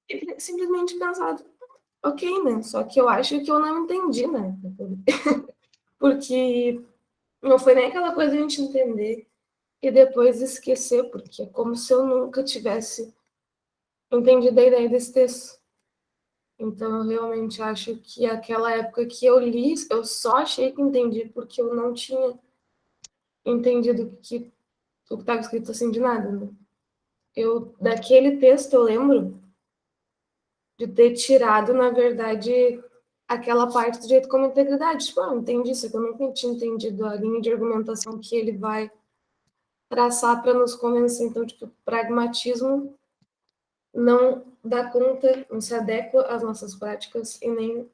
e simplesmente pensado, ok, né? Só que eu acho que eu não entendi, né? Porque não foi nem aquela coisa de a gente entender e depois esquecer, porque é como se eu nunca tivesse entendido a ideia desse texto. Então, eu realmente acho que aquela época que eu li, eu só achei que entendi, porque eu não tinha entendido o que estava escrito assim de nada, né? Daquele texto, eu lembro de ter tirado, na verdade, aquela parte do direito como integridade. Tipo, eu entendi isso, que eu nunca tinha entendido a linha de argumentação que ele vai traçar para nos convencer. Então, tipo, pragmatismo não dá conta, não se adequa às nossas práticas e nem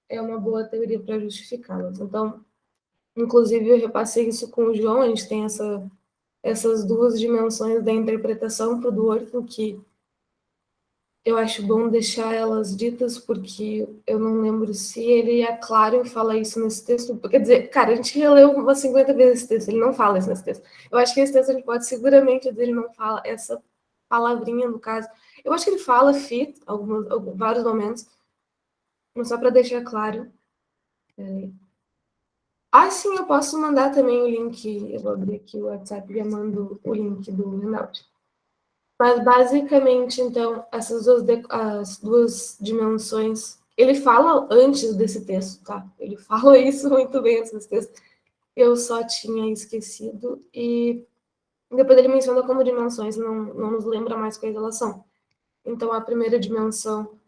é uma boa teoria para justificá-las. Então, inclusive, eu repassei isso com o João, a gente tem essas duas dimensões da interpretação para o Dworkin, que eu acho bom deixar elas ditas, porque eu não lembro se ele é claro em falar isso nesse texto. Quer dizer, cara, a gente releu umas 50 vezes esse texto, ele não fala isso nesse texto. Eu acho que esse texto a gente pode seguramente dizer, ele não fala essa palavrinha, no caso. Eu acho que ele fala fit, vários momentos, mas só para deixar claro. Sim, eu posso mandar também o link, eu vou abrir aqui o WhatsApp e já mando o link do Hangout. Mas, basicamente, então, as duas dimensões... Ele fala antes desse texto, tá? Ele fala isso muito bem antes desse texto. Eu só tinha esquecido. E depois ele menciona como dimensões, não nos lembra mais quais elas são. Então, a primeira dimensão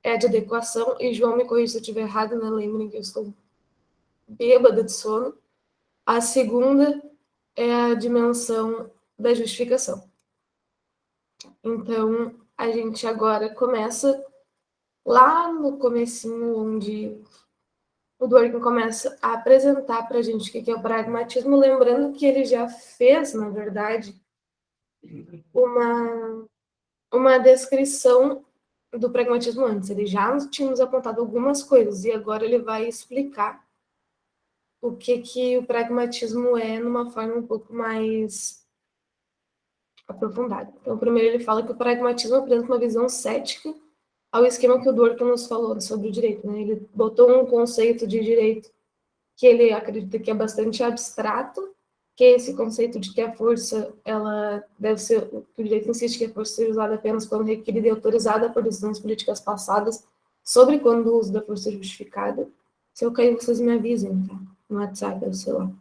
é a de adequação. E João me corrija se eu estiver errado, né? Lembrem que eu estou bêbada de sono. A segunda é a dimensão da justificação. Então, a gente agora começa lá no comecinho, onde o Dworkin começa a apresentar para a gente o que é o pragmatismo, lembrando que ele já fez, na verdade, uma descrição do pragmatismo antes. Ele já tinha nos apontado algumas coisas, e agora ele vai explicar o que o pragmatismo é numa forma um pouco mais aprofundada. Então, primeiro ele fala que o pragmatismo apresenta uma visão cética ao esquema que o Dworkin nos falou sobre o direito, né? Ele botou um conceito de direito que ele acredita que é bastante abstrato, que é esse conceito de que a força, ela deve ser, que o direito insiste que a força seja usada apenas quando requerida e autorizada por decisões políticas passadas, sobre quando o uso da força é justificado. Se eu cair, vocês me avisem, tá? No WhatsApp, ou sei lá.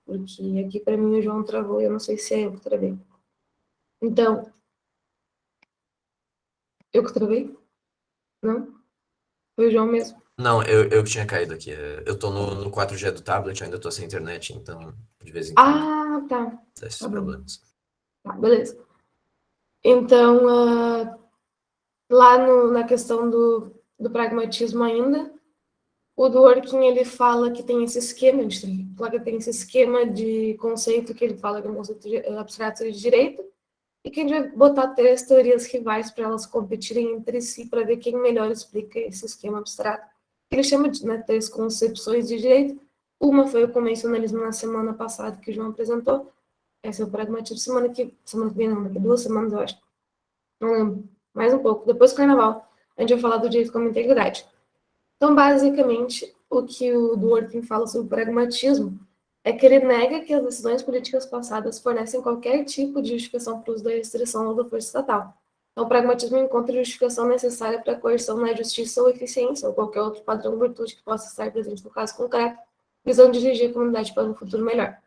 Porque aqui para mim o João travou, eu não sei se é eu que travei. Então, eu que travei? Não? Foi o João mesmo. Não, eu tinha caído aqui. Eu tô no 4G do tablet, ainda tô sem internet, então de vez em quando Tá. dá esses Tá bom. problemas. Tá, beleza. Então, lá na questão do pragmatismo ainda, o Dworkin, ele fala que tem esse esquema tem esse esquema de conceito que ele fala que é um conceito abstrato de direito, e que a gente vai botar 3 teorias rivais para elas competirem entre si para ver quem melhor explica esse esquema abstrato. Ele chama de 3 concepções de direito. Uma foi o convencionalismo na semana passada que o João apresentou. Essa é o pragmatismo. Semana que vem, não, daqui 2 semanas, eu acho. Não lembro. Mais um pouco. Depois do carnaval, a gente vai falar do direito como integridade. Então, basicamente, o que o Dworkin fala sobre o pragmatismo é que ele nega que as decisões políticas passadas fornecem qualquer tipo de justificação para o uso da restrição ou da força estatal. Então, o pragmatismo encontra justificação necessária para a coerção na justiça ou eficiência, ou qualquer outro padrão ou virtude que possa estar presente no caso concreto, visando dirigir a comunidade para um futuro melhor.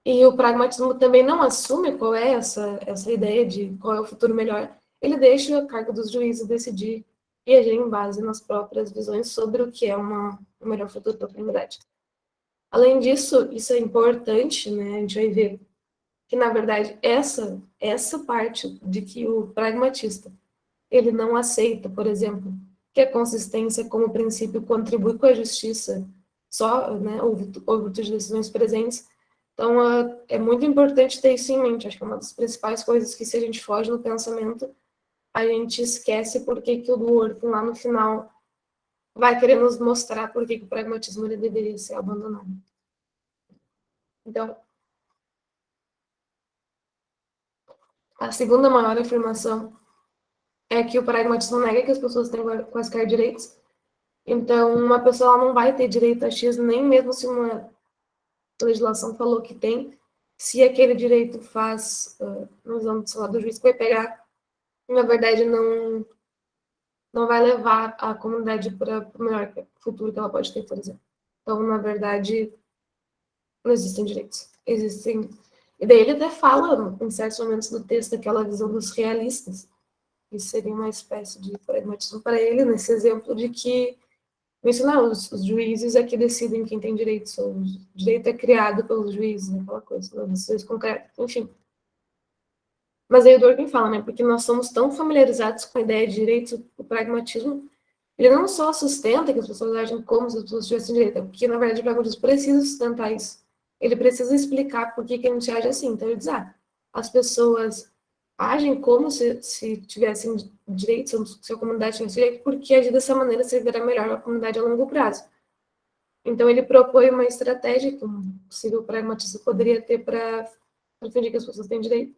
E o pragmatismo também não assume qual é essa ideia de qual é o futuro melhor. Ele deixa a cargo dos juízes decidir e agir em base nas próprias visões sobre o que é o melhor futuro para a comunidade. Além disso, isso é importante, né? A gente vai ver que, na verdade, essa parte de que o pragmatista ele não aceita, por exemplo, que a consistência como princípio contribui com a justiça só, né, ou virtude de decisões presentes. Então, é muito importante ter isso em mente. Acho que é uma das principais coisas que, se a gente foge no pensamento, a gente esquece porque que o Dworkin, lá no final, vai querer nos mostrar por que o pragmatismo ele deveria ser abandonado. Então, a segunda maior afirmação é que o pragmatismo nega que as pessoas têm quaisquer direitos. Então, uma pessoa não vai ter direito a X, nem mesmo se uma legislação falou que tem, se aquele direito faz, nos âmbitos do juiz que vai pegar, na verdade, não vai levar a comunidade para o melhor futuro que ela pode ter, por exemplo. Então, na verdade, não existem direitos. Existem. E daí ele até fala, em certos momentos do texto, aquela visão dos realistas, que seria uma espécie de pragmatismo para ele, nesse exemplo de que mencionar os juízes é que decidem quem tem direitos, ou o direito é criado pelos juízes, aquela coisa, decisões concretas, enfim. Mas aí o Dworkin fala, né, porque nós somos tão familiarizados com a ideia de direito, o pragmatismo, ele não só sustenta que as pessoas agem como se as pessoas tivessem direito, porque, na verdade, o pragmatismo precisa sustentar isso. Ele precisa explicar por que a gente age assim. Então, ele diz, as pessoas agem como se tivessem direitos, se a comunidade tivesse direito, porque agir dessa maneira servirá melhor à comunidade a longo prazo. Então, ele propõe uma estratégia que um possível pragmatista poderia ter para fingir que as pessoas têm direito.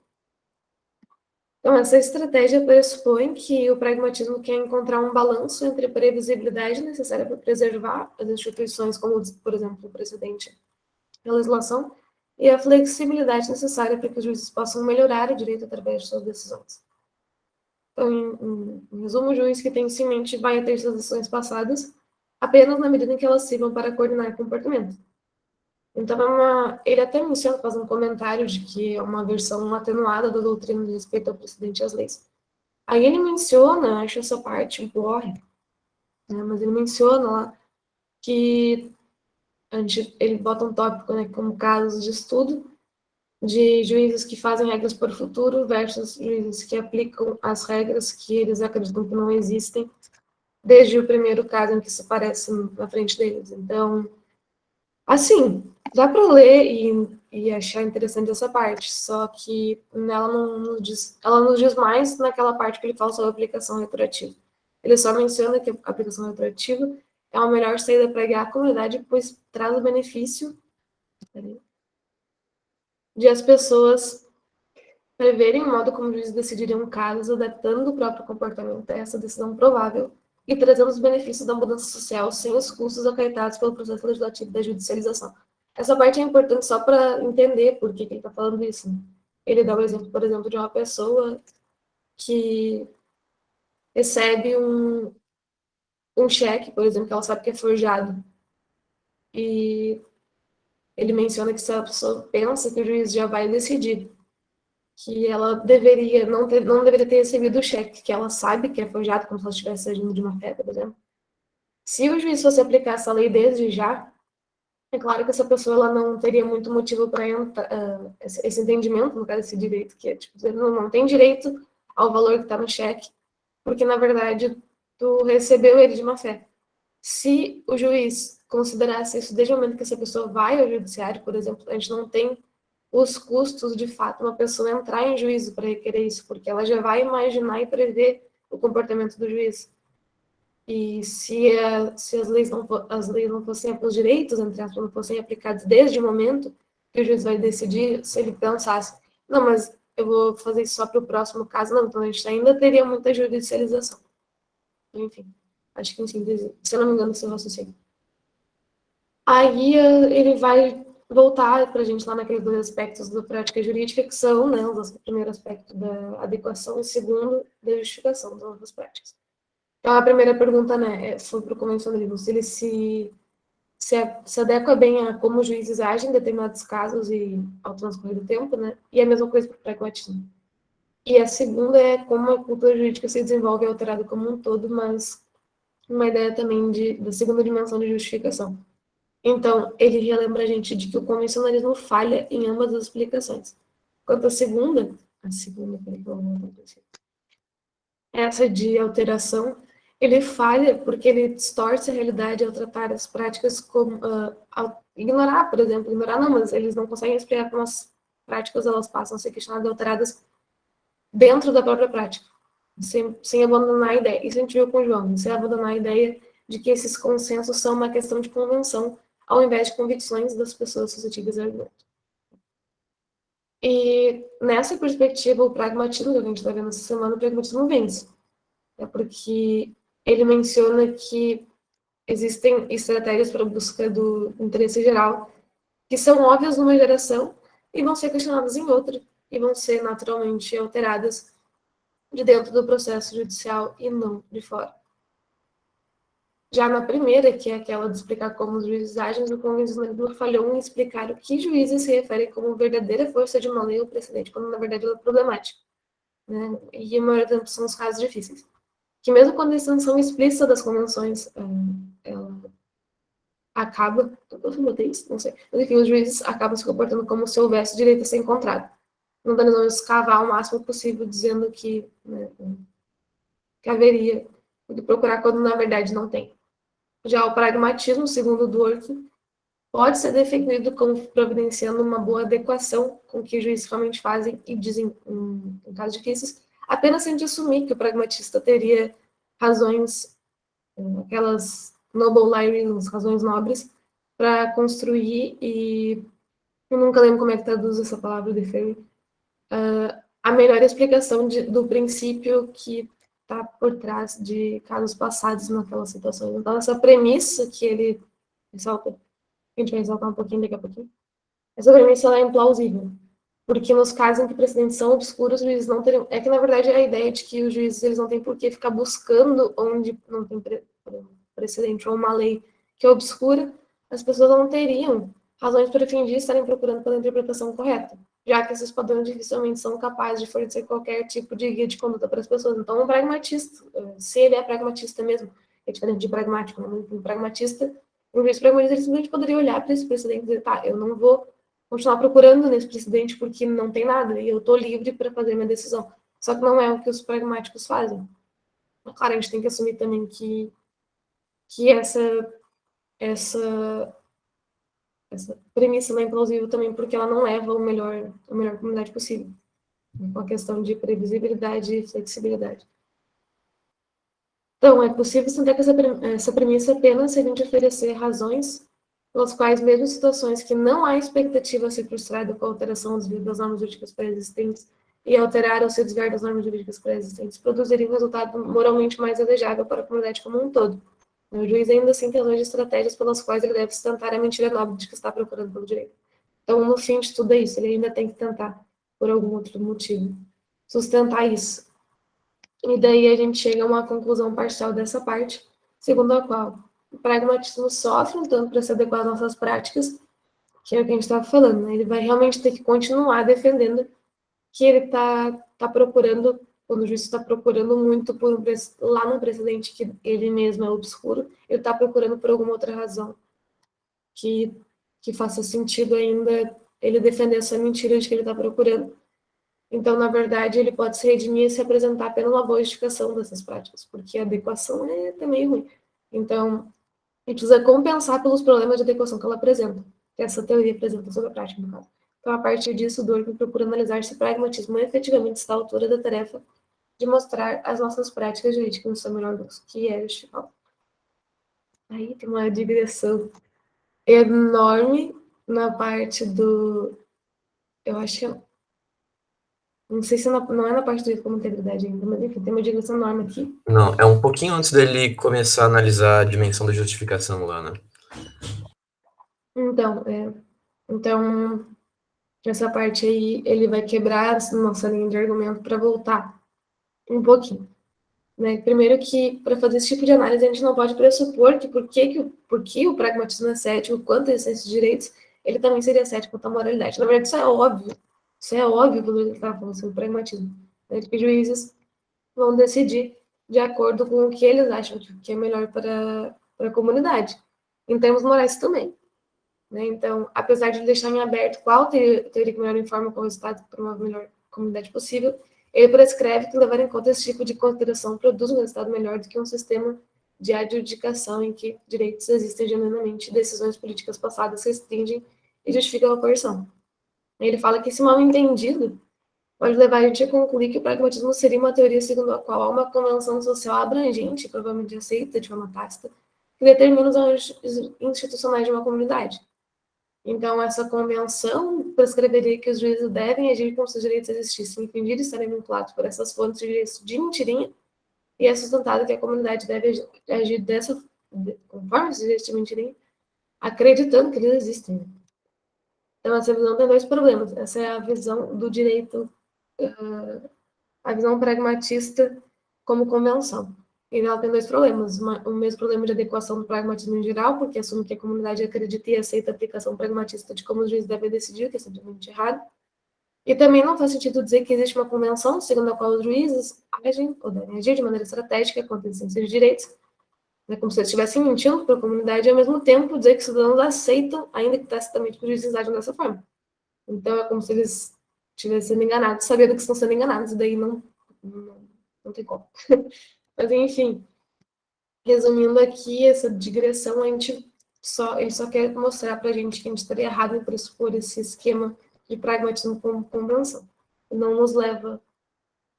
Então, essa estratégia pressupõe que o pragmatismo quer encontrar um balanço entre a previsibilidade necessária para preservar as instituições, como, por exemplo, o precedente da legislação, e a flexibilidade necessária para que os juízes possam melhorar o direito através de suas decisões. Então, em resumo, o juiz que tem isso em mente vai ter suas decisões passadas apenas na medida em que elas sirvam para coordenar o comportamento. Então, ele até menciona, faz um comentário de que é uma versão atenuada da doutrina de respeito ao precedente e às leis. Aí ele menciona, acho essa parte um porre, né, mas ele menciona lá que ele bota um tópico, né, como casos de estudo de juízes que fazem regras para o futuro versus juízes que aplicam as regras que eles acreditam que não existem desde o primeiro caso em que isso aparece na frente deles. Então, assim, dá para ler e achar interessante essa parte, só que ela ela nos diz mais naquela parte que ele fala sobre a aplicação retroativa. Ele só menciona que a aplicação retroativa é a melhor saída para guiar a comunidade, pois traz o benefício de as pessoas preverem o modo como eles decidiriam casos, adaptando o próprio comportamento a essa decisão provável e trazendo os benefícios da mudança social sem os custos acarretados pelo processo legislativo da judicialização. Essa parte é importante só para entender por que ele está falando isso. Né? Ele dá o exemplo, por exemplo, de uma pessoa que recebe um cheque, por exemplo, que ela sabe que é forjado. E ele menciona que se a pessoa pensa que o juiz já vai decidir que ela deveria não deveria ter recebido o cheque, que ela sabe que é forjado, como se ela estivesse agindo de má fé, por exemplo. Se o juiz fosse aplicar essa lei desde já, é claro que essa pessoa ela não teria muito motivo para esse entendimento, no caso, esse direito, que é tipo, dizer, não tem direito ao valor que está no cheque, porque na verdade tu recebeu ele de má fé. Se o juiz considerasse isso desde o momento que essa pessoa vai ao judiciário, por exemplo, a gente não tem os custos de fato uma pessoa entrar em juízo para requerer isso, porque ela já vai imaginar e prever o comportamento do juiz. E se as leis não fossem, os direitos, entre aspas, não fossem aplicados desde o momento que o juiz vai decidir, se ele pensasse, não, mas eu vou fazer isso só para o próximo caso, não, então a gente ainda teria muita judicialização. Enfim, acho que em síntese, se eu não me engano, esse raciocínio. Aí ele vai voltar para a gente lá naqueles dois aspectos da prática jurídica, que são, né, o primeiro aspecto da adequação e o segundo da justificação das novas práticas. Então, a primeira pergunta, né, é sobre o convencionalismo, se ele se adequa bem a como os juízes agem em determinados casos e ao transcorrer do tempo, né, e a mesma coisa para o pragmatismo. E a segunda é como a cultura jurídica se desenvolve e é alterada como um todo, mas uma ideia também da segunda dimensão de justificação. Então, ele relembra a gente de que o convencionalismo falha em ambas as explicações. Quanto à segunda, essa de alteração, ele falha porque ele distorce a realidade ao tratar as práticas como ao ignorar, por exemplo, ignorar não, mas eles não conseguem explicar como as práticas elas passam a ser questionadas e alteradas dentro da própria prática, sem abandonar a ideia. Isso a gente viu com o João, sem abandonar a ideia de que esses consensos são uma questão de convenção, ao invés de convicções das pessoas suscetíveis a argumento. E nessa perspectiva, o pragmatismo, que a gente está vendo essa semana, o pragmatismo vence. é porque ele menciona que existem estratégias para a busca do interesse geral que são óbvias numa geração e vão ser questionadas em outra, e vão ser naturalmente alteradas de dentro do processo judicial e não de fora. Já na primeira, que é aquela de explicar como os juízes agem, o convencimento falhou em explicar o que juízes se referem como verdadeira força de uma lei ou precedente, quando na verdade ela é problemática. Né? E a maioria tempo são os casos difíceis. Que mesmo quando a extensão explícita das convenções ela acaba, eu botei isso, não sei, mas enfim, os juízes acabam se comportando como se houvesse direito a ser encontrado. Não dando vamos escavar o máximo possível, dizendo que, né, que haveria de procurar quando na verdade não tem. Já o pragmatismo, segundo Dworkin, pode ser definido como providenciando uma boa adequação com o que os juízes realmente fazem e dizem em casos difíceis, apenas sem assumir que o pragmatista teria razões, aquelas noble lie reasons, razões nobres, para construir e eu nunca lembro como é que traduz essa palavra de Ferry, a melhor explicação do princípio que está por trás de casos passados naquelas situações. Então, essa premissa que ele ressalta, a gente vai ressaltar um pouquinho daqui a pouquinho, essa premissa ela é implausível, porque nos casos em que precedentes são obscuros, os juízes não teriam... É que, na verdade, a ideia de que os juízes eles não têm por que ficar buscando onde não tem precedente ou uma lei que é obscura, as pessoas não teriam razões para fingir estarem procurando pela interpretação correta, já que esses padrões dificilmente são capazes de fornecer qualquer tipo de guia de conduta para as pessoas. Então, um pragmatista, se ele é pragmatista mesmo, é diferente de pragmático, né? Um pragmatista, um juiz pragmatista, ele simplesmente poderia olhar para esse precedente e dizer, tá, eu não vou continuar procurando nesse precedente porque não tem nada e eu estou livre para fazer minha decisão. Só que não é o que os pragmáticos fazem. Claro, a gente tem que assumir também que essa premissa não é implausível também porque ela não leva a melhor comunidade possível, com a questão de previsibilidade e flexibilidade. Então, é possível sustentar que essa premissa apenas se a gente oferecer razões pelas quais, mesmo em situações que não há expectativa a ser frustrada com a alteração das normas jurídicas pré-existentes e alterar ou se desviar das normas jurídicas pré-existentes, produziria um resultado moralmente mais desejável para a comunidade como um todo. O juiz ainda assim tem de estratégias pelas quais ele deve sustentar a mentira nobre de que está procurando pelo direito. Então, no fim de tudo é isso, ele ainda tem que tentar, por algum outro motivo, sustentar isso. E daí a gente chega a uma conclusão parcial dessa parte, segundo a qual o pragmatismo sofre um tanto para se adequar às nossas práticas, que é o que a gente estava falando, né? Ele vai realmente ter que continuar defendendo que ele está procurando, quando o juiz está procurando muito por lá num precedente que ele mesmo é obscuro, ele está procurando por alguma outra razão que faça sentido ainda ele defender essa mentira de que ele está procurando. Então, na verdade, ele pode se redimir e se apresentar pela boa justificação dessas práticas, porque a adequação é também ruim. Então, a gente precisa compensar pelos problemas de adequação que ela apresenta, que essa teoria apresenta sobre a prática, no caso. Então, a partir disso, o Dworkin procura analisar se o pragmatismo efetivamente está à altura da tarefa de mostrar as nossas práticas jurídicas no seu melhor uso, que é justificar. Aí tem uma digressão enorme na parte do... Eu acho que... Não sei se não é na parte do direito como integridade ainda, mas enfim, tem uma digressão enorme aqui. Não, é um pouquinho antes dele começar a analisar a dimensão da justificação lá, né? Então, essa parte aí, ele vai quebrar a nossa linha de argumento para voltar um pouquinho. Né? Primeiro que, para fazer esse tipo de análise, a gente não pode pressupor que porque o pragmatismo é cético quanto a esses direitos, ele também seria cético quanto à moralidade. Na verdade, isso é óbvio. Isso é óbvio quando ele está falando sobre o pragmatismo. Né? Que juízes vão decidir de acordo com o que eles acham que é melhor para a comunidade. Em termos morais também. Né? Então, apesar de deixar em aberto qual teoria que melhor informa qual resultado para uma melhor comunidade possível, ele prescreve que levar em conta esse tipo de consideração produz um resultado melhor do que um sistema de adjudicação em que direitos existem genuinamente e decisões políticas passadas restringem e justificam a coerção. Ele fala que esse mal entendido pode levar a gente a concluir que o pragmatismo seria uma teoria segundo a qual há uma convenção social abrangente, provavelmente aceita de forma tácita, que determina os órgãos institucionais de uma comunidade. Então, essa convenção prescreveria que os juízes devem agir como se os direitos existissem e fingir estarem vinculados por essas fontes de direitos de mentirinha e é sustentado que a comunidade deve agir conforme esses direitos de mentirem, acreditando que eles existem. Então, essa visão tem dois problemas. Essa é a visão do direito, a visão pragmatista como convenção. E ela tem dois problemas. O mesmo problema de adequação do pragmatismo em geral, porque assume que a comunidade acredita e aceita a aplicação pragmatista de como os juízes devem decidir, que é simplesmente errado. E também não faz sentido dizer que existe uma convenção segundo a qual os juízes agem ou devem agir de maneira estratégica contra a existência de direitos, né, como se eles estivessem mentindo para a comunidade, e ao mesmo tempo dizer que os cidadãos aceitam, ainda que tacitamente, que os juízes agem dessa forma. Então é como se eles estivessem sendo enganados, sabendo que estão sendo enganados, e daí não tem como. Mas enfim, resumindo aqui, essa digressão, ele só quer mostrar para a gente que a gente estaria errado em pressupor esse esquema de pragmatismo como convenção. Não nos leva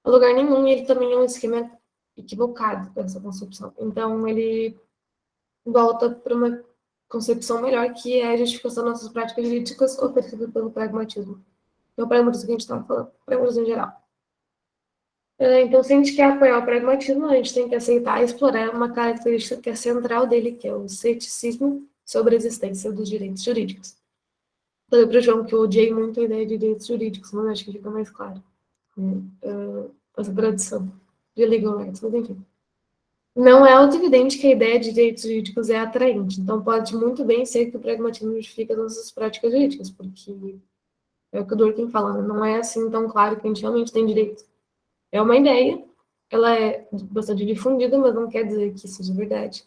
a lugar nenhum, e ele também é um esquema equivocado dessa concepção. Então, ele volta para uma concepção melhor, que é a justificação das nossas práticas jurídicas oferecida pelo pragmatismo. Então, o pragmatismo que a gente estava falando, pragmatismo em geral. Então, se a gente quer apoiar o pragmatismo, a gente tem que aceitar e explorar uma característica que é central dele, que é o ceticismo sobre a existência dos direitos jurídicos. Falei para o João que eu odiei muito a ideia de direitos jurídicos, mas acho que fica mais claro. Essa tradução de legal rights, mas enfim. Não é autoevidente que a ideia de direitos jurídicos é atraente, então pode muito bem ser que o pragmatismo justifique as nossas práticas jurídicas, porque é o que o Durkheim fala, né? Não é assim tão claro que a gente realmente tem direito. É uma ideia, ela é bastante difundida, mas não quer dizer que isso seja verdade.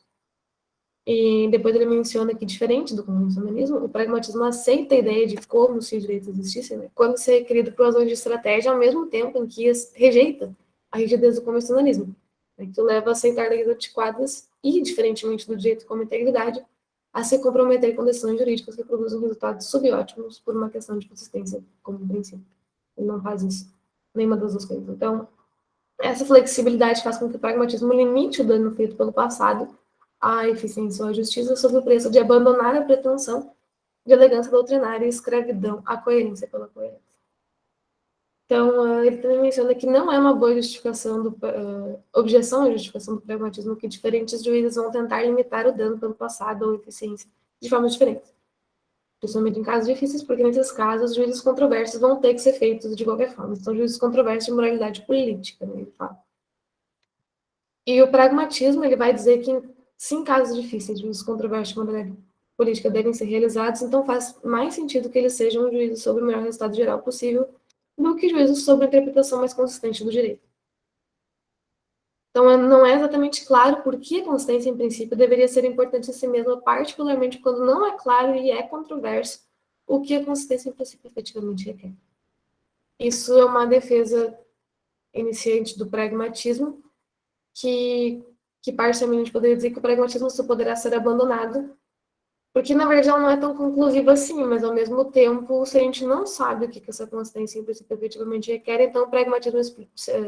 E depois ele menciona que, diferente do convencionalismo, o pragmatismo aceita a ideia de como se os direitos existissem, né, quando se é requerido por razões de estratégia, ao mesmo tempo em que rejeita a rigidez do convencionalismo, né, que leva a aceitar leis antiquadas e, diferentemente do direito como integridade, a se comprometer com decisões jurídicas que produzem resultados subótimos por uma questão de consistência como um princípio. Ele não faz isso, nenhuma das duas coisas. Então, essa flexibilidade faz com que o pragmatismo limite o dano feito pelo passado à eficiência ou à justiça sob o preço de abandonar a pretensão de elegância doutrinária e escravidão à coerência pela coerência. Então, ele também menciona que não é uma boa justificação objeção à justificação do pragmatismo que diferentes juízes vão tentar limitar o dano pelo passado ou eficiência de formas diferentes. Principalmente em casos difíceis, porque nesses casos, juízes controversos vão ter que ser feitos de qualquer forma. São juízes controversos de moralidade política, né, ele fala. E o pragmatismo, ele vai dizer que, se em casos difíceis, juízos controversos de moralidade política devem ser realizados, então faz mais sentido que eles sejam juízos sobre o melhor resultado geral possível do que juízos sobre a interpretação mais consistente do direito. Então, não é exatamente claro por que a consistência em princípio deveria ser importante em si mesma, particularmente quando não é claro e é controverso o que a consistência em princípio efetivamente requer. Isso é uma defesa iniciante do pragmatismo, que parcialmente poderia dizer que o pragmatismo só poderá ser abandonado, porque na verdade ela não é tão conclusiva assim, mas ao mesmo tempo, se a gente não sabe o que essa consistência em princípio efetivamente requer, então o pragmatismo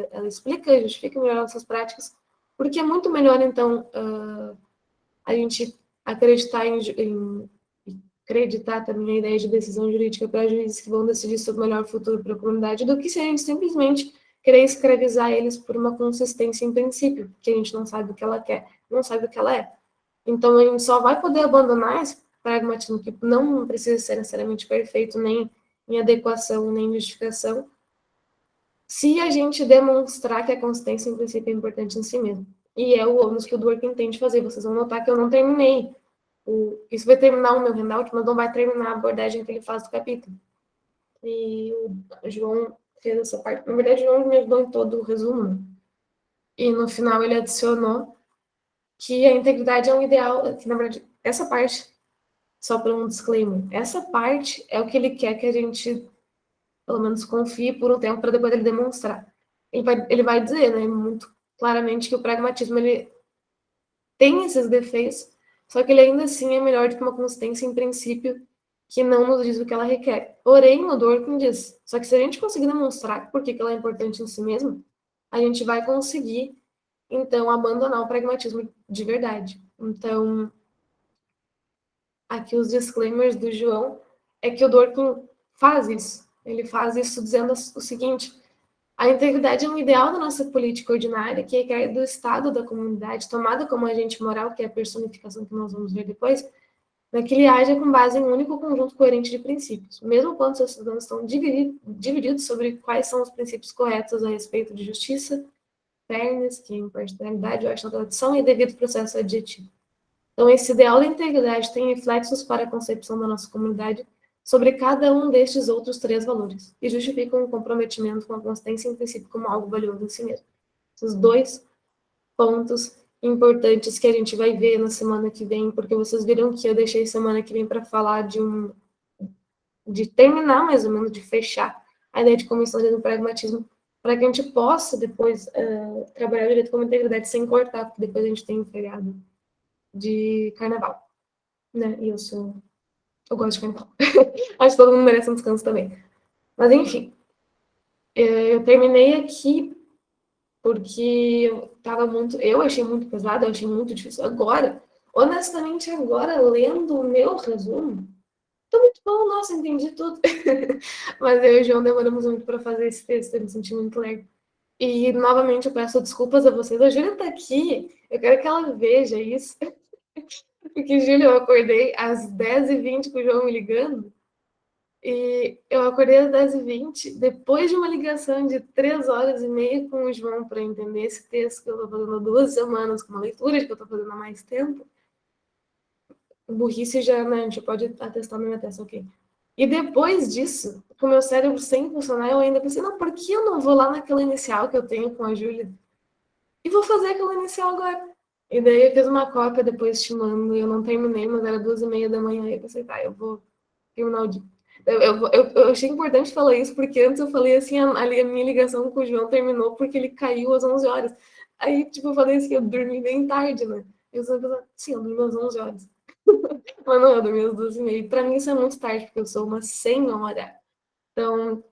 ela explica e justifica melhor nossas práticas, porque é muito melhor então a gente acreditar acreditar também a ideia de decisão jurídica para juízes que vão decidir sobre o melhor futuro para a comunidade, do que se a gente simplesmente querer escravizar eles por uma consistência em princípio, que a gente não sabe o que ela quer, não sabe o que ela é. Então, a gente só vai poder abandonar esse pragmatismo, que não precisa ser necessariamente perfeito, nem em adequação, nem em justificação, se a gente demonstrar que a consistência em princípio é importante em si mesmo. E é o ônus que o Dworkin tenta fazer. Vocês vão notar que eu não terminei. Isso vai terminar o meu handout, mas não vai terminar a abordagem que ele faz do capítulo. E o João fez essa parte. Na verdade, o João me ajudou em todo o resumo. E no final ele adicionou que a integridade é um ideal, que na verdade, essa parte, só para um disclaimer, essa parte é o que ele quer que a gente, pelo menos, confie por um tempo para depois ele demonstrar. Ele vai dizer, né, muito claramente que o pragmatismo ele tem esses defeitos, só que ele ainda assim é melhor do que uma consistência em princípio que não nos diz o que ela requer. Porém, o Dworkin diz, só que se a gente conseguir demonstrar por que ela é importante em si mesma, a gente vai conseguir, então, abandonar o pragmatismo de verdade. Então, aqui os disclaimers do João é que o Dworkin faz isso. Ele faz isso dizendo o seguinte, A integridade é um ideal da nossa política ordinária, que requer do Estado, da comunidade, tomada como agente moral, que é a personificação que nós vamos ver depois, para que ele haja com base em um único conjunto coerente de princípios, mesmo quando seus cidadãos estão divididos sobre quais são os princípios corretos a respeito de justiça, fairness, que é imparcialidade, ordem, tradição e devido processo adjetivo. Então, esse ideal da integridade tem reflexos para a concepção da nossa comunidade sobre cada um destes outros 3 valores, e justificam um comprometimento com a consistência em princípio como algo valioso em si mesmo. Esses 2 pontos importantes que a gente vai ver na semana que vem, porque vocês viram que eu deixei semana que vem para falar de terminar, mais ou menos, de fechar a ideia de comissão do pragmatismo, para que a gente possa depois trabalhar o direito como integridade sem cortar, porque depois a gente tem um feriado de carnaval, né? E eu gosto de carnaval. Acho que todo mundo merece um descanso também. Mas, enfim, eu terminei aqui porque eu achei muito pesado, eu achei muito difícil. Agora, honestamente, agora, lendo o meu resumo, tô muito bom, nossa, entendi tudo. Mas eu e o João demoramos muito para fazer esse texto, eu me senti muito legal. E, novamente, eu peço desculpas a vocês. A Júlia tá aqui, eu quero que ela veja isso. Porque, Júlia, eu acordei às 10h20 com o João me ligando. E eu acordei às 10h20, depois de uma ligação de 3 horas e meia com o João para entender esse texto que eu estou fazendo há 2 semanas, com uma leitura que eu estou fazendo há mais tempo. Burrice já, né? A gente pode atestar na minha testa, ok. E depois disso, com o meu cérebro sem funcionar, eu ainda pensei, não, por que eu não vou lá naquela inicial que eu tenho com a Júlia e vou fazer aquela inicial agora? E daí eu fiz uma cópia depois te mando, e eu não terminei, mas era 2h30 da manhã, e eu pensei, tá, eu vou terminar o dia. Eu achei importante falar isso, porque antes eu falei assim, a minha ligação com o João terminou porque ele caiu às 11 horas. Aí, tipo, eu falei assim, eu dormi bem tarde, né? Eu só pensei, sim, eu dormi às 11 horas. Mas não, eu dormi às 12h30. Pra mim isso é muito tarde, porque eu sou uma senhora. Então,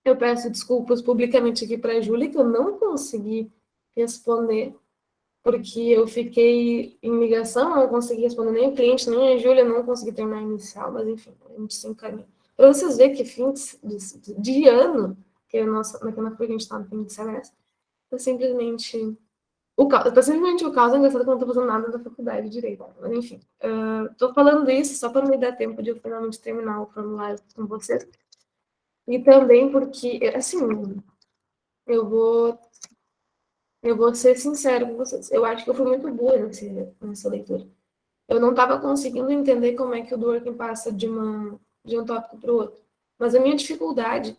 eu peço desculpas publicamente aqui pra Júlia, que eu não consegui responder, porque eu fiquei em ligação, não consegui responder nem o cliente, nem a Júlia, não consegui terminar a inicial, mas enfim, a gente se encaminha. Para vocês verem que fim de ano, que é a nossa, naquela que a gente está no fim de semestre, tá simplesmente o caos. Tá simplesmente o caos, é engraçado que eu não tô fazendo nada da faculdade direito. Mas enfim, tô falando isso só para me dar tempo de eu finalmente terminar o formulário com vocês. E também porque, assim, eu vou eu vou ser sincero com vocês. Eu acho que eu fui muito boa nessa leitura. Eu não estava conseguindo entender como é que o Dworkin passa de um tópico para o outro. Mas a minha dificuldade,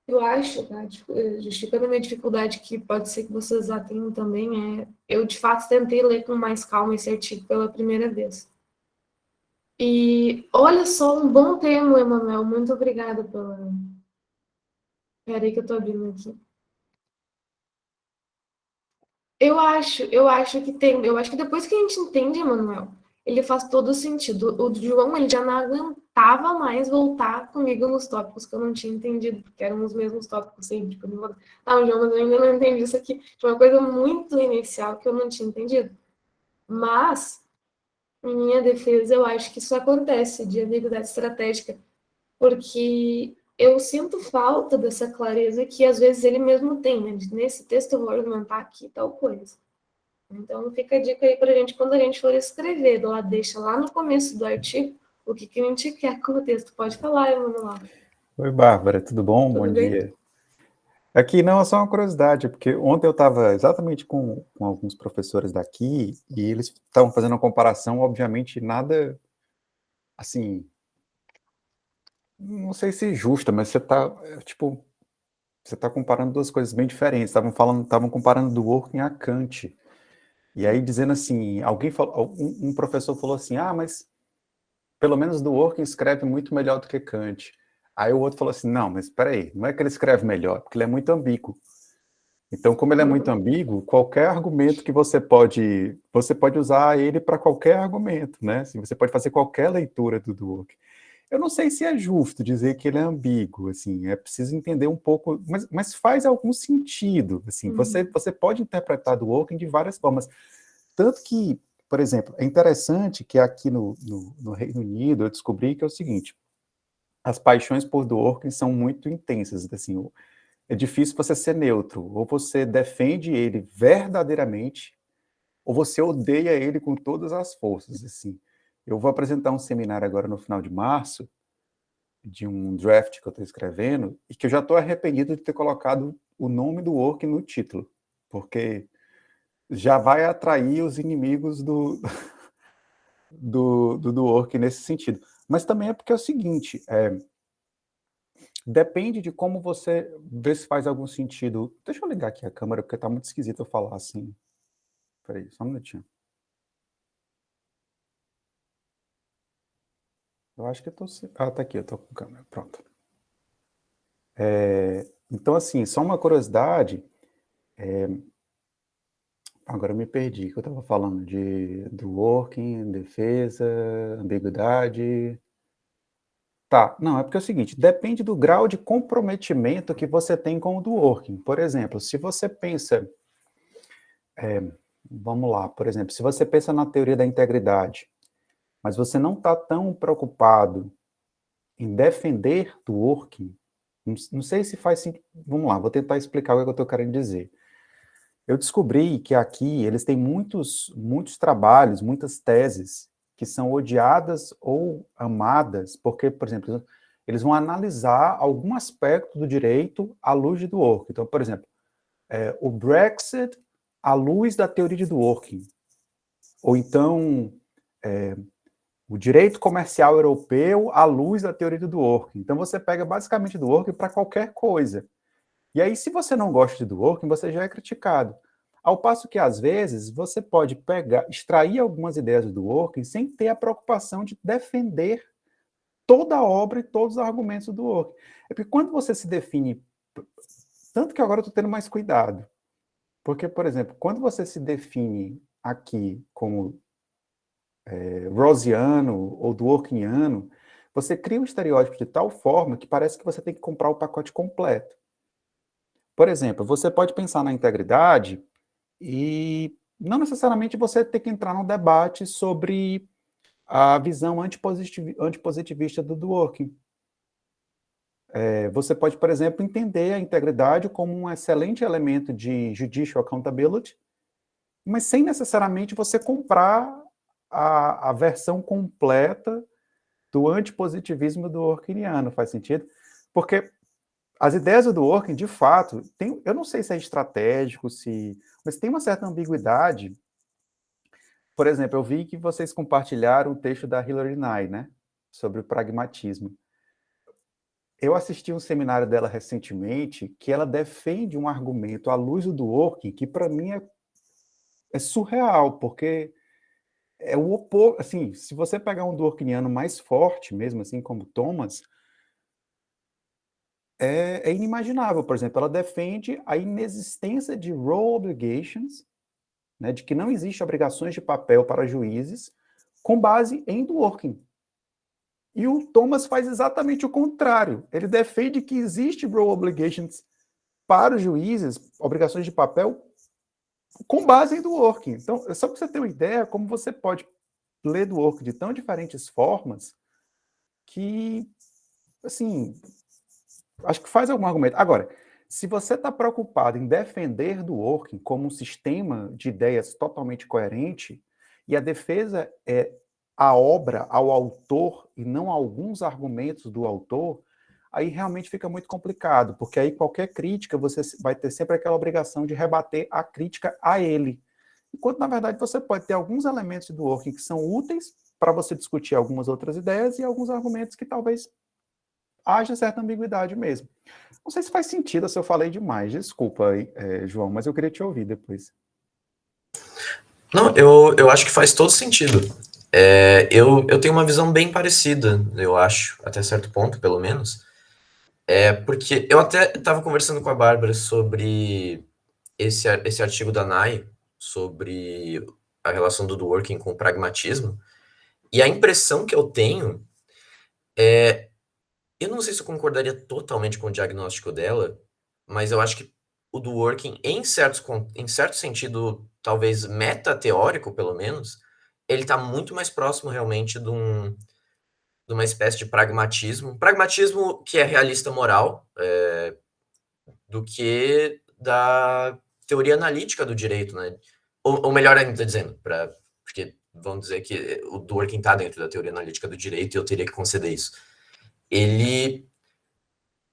eu acho, tá? Justificando a minha dificuldade, que pode ser que vocês já tenham também, eu de fato tentei ler com mais calma esse artigo pela primeira vez. E olha só, um bom termo, Emanuel. Muito obrigada pela. Peraí que eu estou abrindo aqui. Eu acho que tem. Eu acho que depois que a gente entende, Emanuel, ele faz todo sentido. O João, ele já não aguentava mais voltar comigo nos tópicos que eu não tinha entendido, porque eram os mesmos tópicos sempre. Tipo, João, mas eu ainda não entendi isso aqui. Foi uma coisa muito inicial que eu não tinha entendido. Mas, em minha defesa, eu acho que isso acontece de ambiguidade estratégica, porque eu sinto falta dessa clareza que às vezes ele mesmo tem, né? Nesse texto eu vou argumentar aqui tal coisa. Então, fica a dica aí para a gente, quando a gente for escrever, lá, deixa lá no começo do artigo o que a gente quer com o texto. Pode falar, Emanuel. Oi, Bárbara, tudo bom? Tudo Bom bem? dia. Aqui não, é só uma curiosidade, porque ontem eu estava exatamente com alguns professores daqui e eles estavam fazendo uma comparação, obviamente nada, assim, não sei se justa, mas você está, tipo, você está comparando duas coisas bem diferentes. Estavam comparando Dworkin a Kant. E aí dizendo assim, um professor falou assim, mas pelo menos Dworkin escreve muito melhor do que Kant. Aí o outro falou assim, não, mas espera aí, não é que ele escreve melhor, porque ele é muito ambíguo. Então, como ele é muito ambíguo, qualquer argumento que você pode usar ele para qualquer argumento, né? Assim, você pode fazer qualquer leitura do Dworkin. Eu não sei se é justo dizer que ele é ambíguo, assim, é preciso entender um pouco, mas faz algum sentido, assim, você pode interpretar Dworkin de várias formas, tanto que, por exemplo, é interessante que aqui no Reino Unido eu descobri que é o seguinte, as paixões por Dworkin são muito intensas, assim, é difícil você ser neutro. Ou você defende ele verdadeiramente, ou você odeia ele com todas as forças. Assim, eu vou apresentar um seminário agora no final de março, de um draft que eu estou escrevendo, e que eu já estou arrependido de ter colocado o nome do work no título, porque já vai atrair os inimigos do work nesse sentido. Mas também é porque é o seguinte, depende de como você vê se faz algum sentido. Deixa eu ligar aqui a câmera, porque está muito esquisito eu falar assim. Peraí, só um minutinho. Eu acho que eu tô... Ah, tá aqui, eu tô com câmera, pronto. Então, assim, só uma curiosidade, agora eu me perdi, que eu estava falando do working, defesa, ambiguidade... Tá, não, é porque é o seguinte, depende do grau de comprometimento que você tem com o do working. Por exemplo, se você pensa, vamos lá, por exemplo, se você pensa na teoria da integridade, mas você não está tão preocupado em defender do working, não sei se faz sentido, vamos lá, vou tentar explicar o que eu estou querendo dizer. Eu descobri que aqui eles têm muitos trabalhos, muitas teses que são odiadas ou amadas, porque, por exemplo, eles vão analisar algum aspecto do direito à luz do working. Então, por exemplo, o Brexit à luz da teoria do working. Ou então, o direito comercial europeu à luz da teoria do working. Então, você pega basicamente do working para qualquer coisa. E aí, se você não gosta do working, você já é criticado. Ao passo que, às vezes, você pode extrair algumas ideias do working sem ter a preocupação de defender toda a obra e todos os argumentos do working. É porque quando você se define... Tanto que agora eu estou tendo mais cuidado. Porque, por exemplo, quando você se define aqui como Rawlsiano ou Dworkiano, você cria um estereótipo de tal forma que parece que você tem que comprar o pacote completo. Por exemplo, você pode pensar na integridade e não necessariamente você ter que entrar num debate sobre a visão antipositivista do Dworkin. Você pode, por exemplo, entender a integridade como um excelente elemento de judicial accountability, mas sem necessariamente você comprar a versão completa do antipositivismo do Dworkiniano. Faz sentido? Porque as ideias do Dworkin, de fato, eu não sei se é estratégico, mas tem uma certa ambiguidade. Por exemplo, eu vi que vocês compartilharam o texto da Hilary Nye, né? Sobre o pragmatismo. Eu assisti um seminário dela recentemente que ela defende um argumento à luz do Dworkin que, para mim, é surreal, porque é o oposto. Assim, se você pegar um Dworkiniano mais forte, mesmo assim, como Thomas, é inimaginável. Por exemplo, ela defende a inexistência de role obligations, né, de que não existe obrigações de papel para juízes, com base em Dworkin. E o Thomas faz exatamente o contrário. Ele defende que existe role obligations para os juízes, obrigações de papel, com base em Dworkin. Então, só para você ter uma ideia como você pode ler Dworkin de tão diferentes formas que, assim, acho que faz algum argumento. Agora, se você está preocupado em defender Dworkin como um sistema de ideias totalmente coerente, e a defesa é a obra ao autor e não alguns argumentos do autor, aí realmente fica muito complicado, porque aí qualquer crítica você vai ter sempre aquela obrigação de rebater a crítica a ele. Enquanto, na verdade, você pode ter alguns elementos do Dworkin que são úteis para você discutir algumas outras ideias e alguns argumentos que talvez haja certa ambiguidade mesmo. Não sei se faz sentido se eu falei demais, desculpa aí, João, mas eu queria te ouvir depois. Não, eu acho que faz todo sentido. Eu tenho uma visão bem parecida, eu acho, até certo ponto, pelo menos. Porque eu até estava conversando com a Bárbara sobre esse artigo da NAI, sobre a relação do Dworkin com o pragmatismo, e a impressão que eu tenho eu não sei se eu concordaria totalmente com o diagnóstico dela, mas eu acho que o Dworkin, em certo sentido, talvez meta-teórico, pelo menos, ele está muito mais próximo realmente de uma espécie de pragmatismo. Pragmatismo que é realista moral, do que da teoria analítica do direito, né? Ou melhor ainda dizendo, porque vamos dizer que o Dworkin está dentro da teoria analítica do direito e eu teria que conceder isso. Ele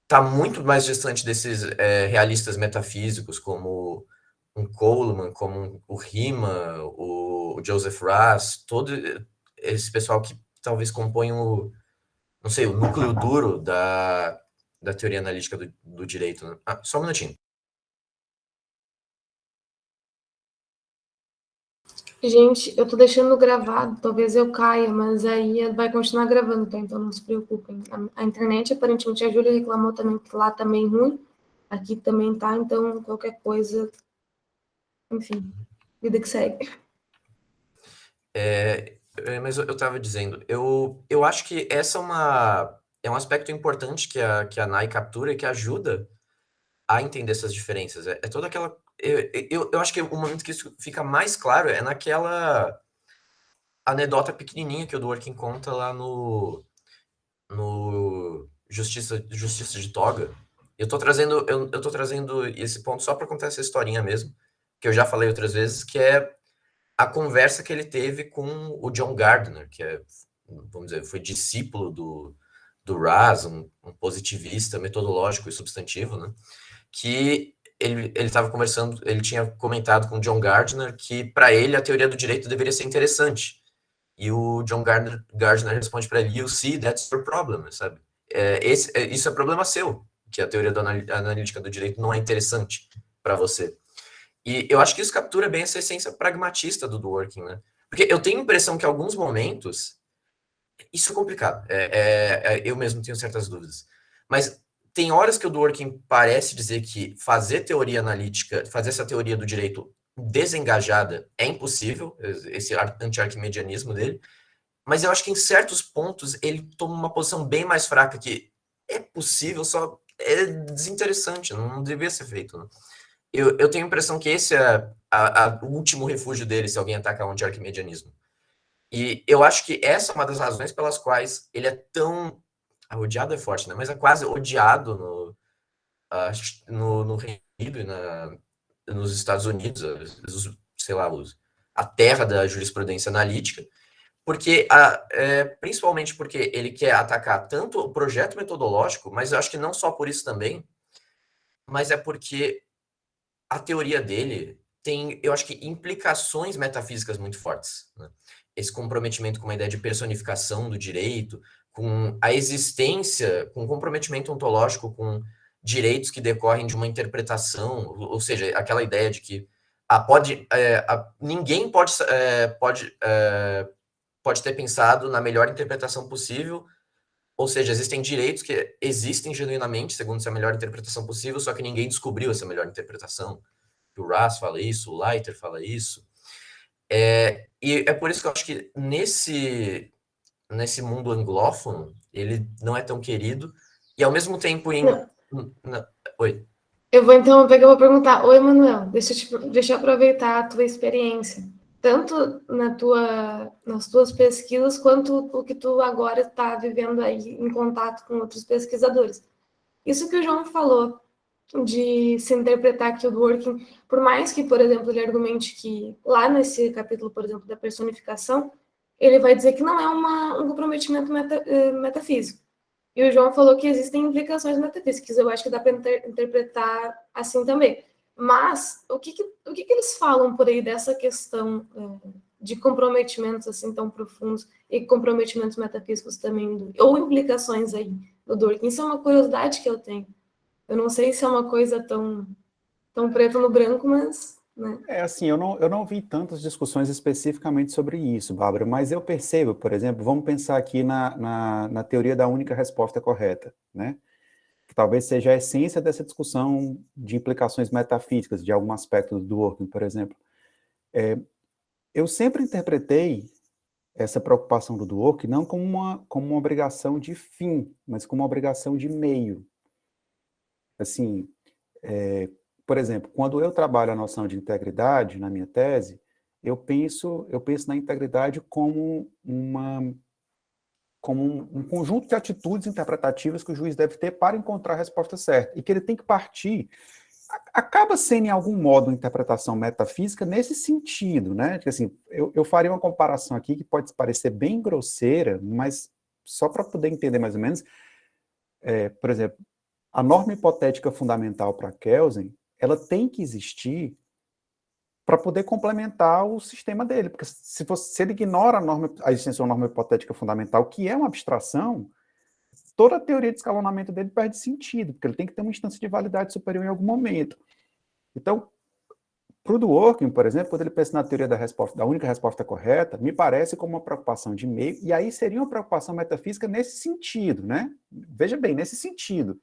está muito mais distante desses realistas metafísicos, como um Coleman, como o Riemann, o Joseph Raz, todo esse pessoal que talvez compõe não sei, o núcleo duro da teoria analítica do direito. Né? Só um minutinho. Gente, eu tô deixando gravado, talvez eu caia, mas aí vai continuar gravando, tá? Então não se preocupem. A internet, aparentemente, a Júlia reclamou também que lá tá meio ruim, aqui também tá, então qualquer coisa, enfim, vida que segue. Mas eu estava dizendo, eu acho que essa é um aspecto importante que a NAI captura e que ajuda a entender essas diferenças. É toda aquela. Eu acho que o momento que isso fica mais claro é naquela anedota pequenininha que o Dworkin conta lá no Justiça de Toga. Eu tô trazendo esse ponto só para contar essa historinha mesmo, que eu já falei outras vezes, que é a conversa que ele teve com o John Gardner, que vamos dizer, foi discípulo do Raz, um positivista metodológico e substantivo, né? Que ele estava conversando, ele tinha comentado com o John Gardner que para ele a teoria do direito deveria ser interessante. E o John Gardner responde para ele: "You see, that's your problem", sabe? Isso é problema seu, que a teoria analítica do direito não é interessante para você. E eu acho que isso captura bem essa essência pragmatista do Dworkin, né? Porque eu tenho a impressão que em alguns momentos isso é complicado. Eu mesmo tenho certas dúvidas. Mas tem horas que o Dworkin parece dizer que fazer teoria analítica, fazer essa teoria do direito desengajada é impossível, esse anti-arquimedianismo dele. Mas eu acho que em certos pontos ele toma uma posição bem mais fraca, que é possível, só é desinteressante, não devia ser feito. Né? Eu tenho a impressão que esse é o último refúgio dele se alguém atacar o anti-arquimedianismo. E eu acho que essa é uma das razões pelas quais ele é tão. Odiado é forte, né? Mas é quase odiado no Reino Unido e nos Estados Unidos, sei lá, a terra da jurisprudência analítica, porque principalmente porque ele quer atacar tanto o projeto metodológico, mas eu acho que não só por isso também, mas é porque a teoria dele tem, eu acho que, implicações metafísicas muito fortes. Né? Esse comprometimento com uma ideia de personificação do direito, com a existência, com comprometimento ontológico com direitos que decorrem de uma interpretação, ou seja, aquela ideia de que ninguém pode ter pensado na melhor interpretação possível, ou seja, existem direitos que existem genuinamente, segundo essa melhor interpretação possível, só que ninguém descobriu essa melhor interpretação. O Raz fala isso, o Leiter fala isso. E é por isso que eu acho que nesse mundo anglófono, ele não é tão querido, e ao mesmo tempo Oi. Eu vou então pegar, eu vou perguntar, oi, Manuel, deixa eu aproveitar a tua experiência, tanto nas tuas pesquisas, quanto o que tu agora está vivendo aí em contato com outros pesquisadores. Isso que o João falou, de se interpretar que o Dworkin, por mais que, por exemplo, ele argumente que lá nesse capítulo, por exemplo, da personificação, ele vai dizer que não é um comprometimento metafísico. E o João falou que existem implicações metafísicas. Eu acho que dá para interpretar assim também. Mas o que eles falam por aí dessa questão de comprometimentos assim tão profundos e comprometimentos metafísicos também, ou implicações aí do Dworkin? Isso é uma curiosidade que eu tenho. Eu não sei se é uma coisa tão preto no branco, mas... Né? Assim, eu não vi tantas discussões especificamente sobre isso, Bárbara, mas eu percebo, por exemplo, vamos pensar aqui na teoria da única resposta correta, né? Que talvez seja a essência dessa discussão de implicações metafísicas de algum aspecto do Dworkin, por exemplo. Eu sempre interpretei essa preocupação do Dworkin não como uma obrigação de fim, mas como uma obrigação de meio. Assim, por exemplo, quando eu trabalho a noção de integridade na minha tese, eu penso na integridade como como um conjunto de atitudes interpretativas que o juiz deve ter para encontrar a resposta certa, e que ele tem que partir, acaba sendo, em algum modo, uma interpretação metafísica nesse sentido, né? Que, assim, eu faria uma comparação aqui que pode parecer bem grosseira, mas só para poder entender mais ou menos, por exemplo, a norma hipotética fundamental para Kelsen, ela tem que existir para poder complementar o sistema dele, porque se ele ignora a existência de uma norma hipotética fundamental, que é uma abstração, toda a teoria de escalonamento dele perde sentido, porque ele tem que ter uma instância de validade superior em algum momento. Então, para o Dworkin, por exemplo, quando ele pensa na teoria da única resposta correta, me parece como uma preocupação de meio, e aí seria uma preocupação metafísica nesse sentido, né? Veja bem, nesse sentido,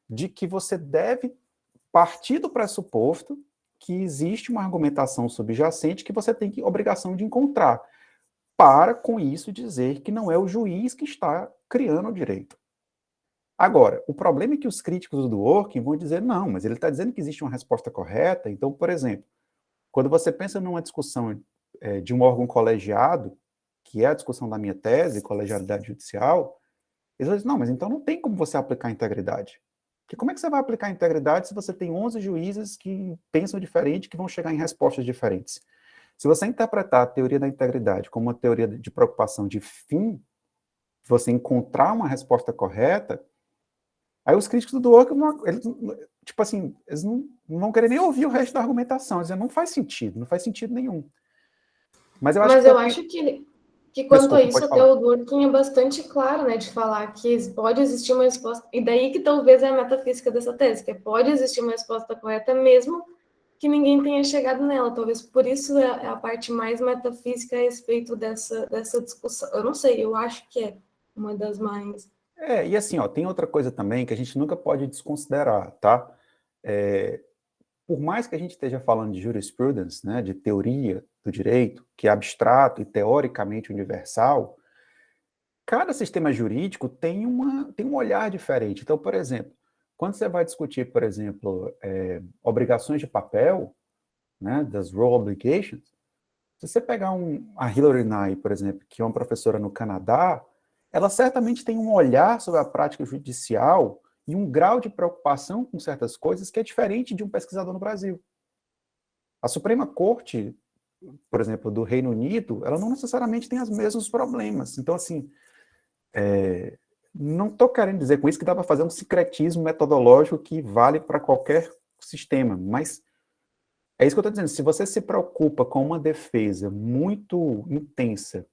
de que você deve partir do pressuposto que existe uma argumentação subjacente que você tem obrigação de encontrar, para, com isso, dizer que não é o juiz que está criando o direito. Agora, o problema é que os críticos do Dworkin vão dizer, não, mas ele está dizendo que existe uma resposta correta, então, por exemplo, quando você pensa numa discussão de um órgão colegiado, que é a discussão da minha tese, colegialidade judicial, eles vão dizer, não, mas então não tem como você aplicar a integridade. Porque como é que você vai aplicar a integridade se você tem 11 juízes que pensam diferente, que vão chegar em respostas diferentes? Se você interpretar a teoria da integridade como uma teoria de preocupação de fim, você encontrar uma resposta correta, aí os críticos do Dworkin, tipo assim, eles não vão querer nem ouvir o resto da argumentação, eles dizem, não faz sentido nenhum. Mas eu acho Mas que... eu acho que quanto a Desculpa, isso, pode até falar. o Dworkin é bastante claro, né, de falar que pode existir uma resposta, e daí que talvez é a metafísica dessa tese, que pode existir uma resposta correta mesmo que ninguém tenha chegado nela, talvez por isso é a parte mais metafísica a respeito dessa discussão. Eu não sei, eu acho que é uma das mais... E assim, ó, tem outra coisa também que a gente nunca pode desconsiderar, tá? Por mais que a gente esteja falando de jurisprudence, né, de teoria do direito, que é abstrato e teoricamente universal, cada sistema jurídico tem um olhar diferente. Então, por exemplo, quando você vai discutir, por exemplo, obrigações de papel, né, das role obligations, se você pegar a Hilary Nye, por exemplo, que é uma professora no Canadá, ela certamente tem um olhar sobre a prática judicial e um grau de preocupação com certas coisas que é diferente de um pesquisador no Brasil. A Suprema Corte, por exemplo, do Reino Unido, ela não necessariamente tem os mesmos problemas. Então, assim, não estou querendo dizer com isso que dá para fazer um sincretismo metodológico que vale para qualquer sistema, mas é isso que eu estou dizendo. Se você se preocupa com uma defesa muito intensa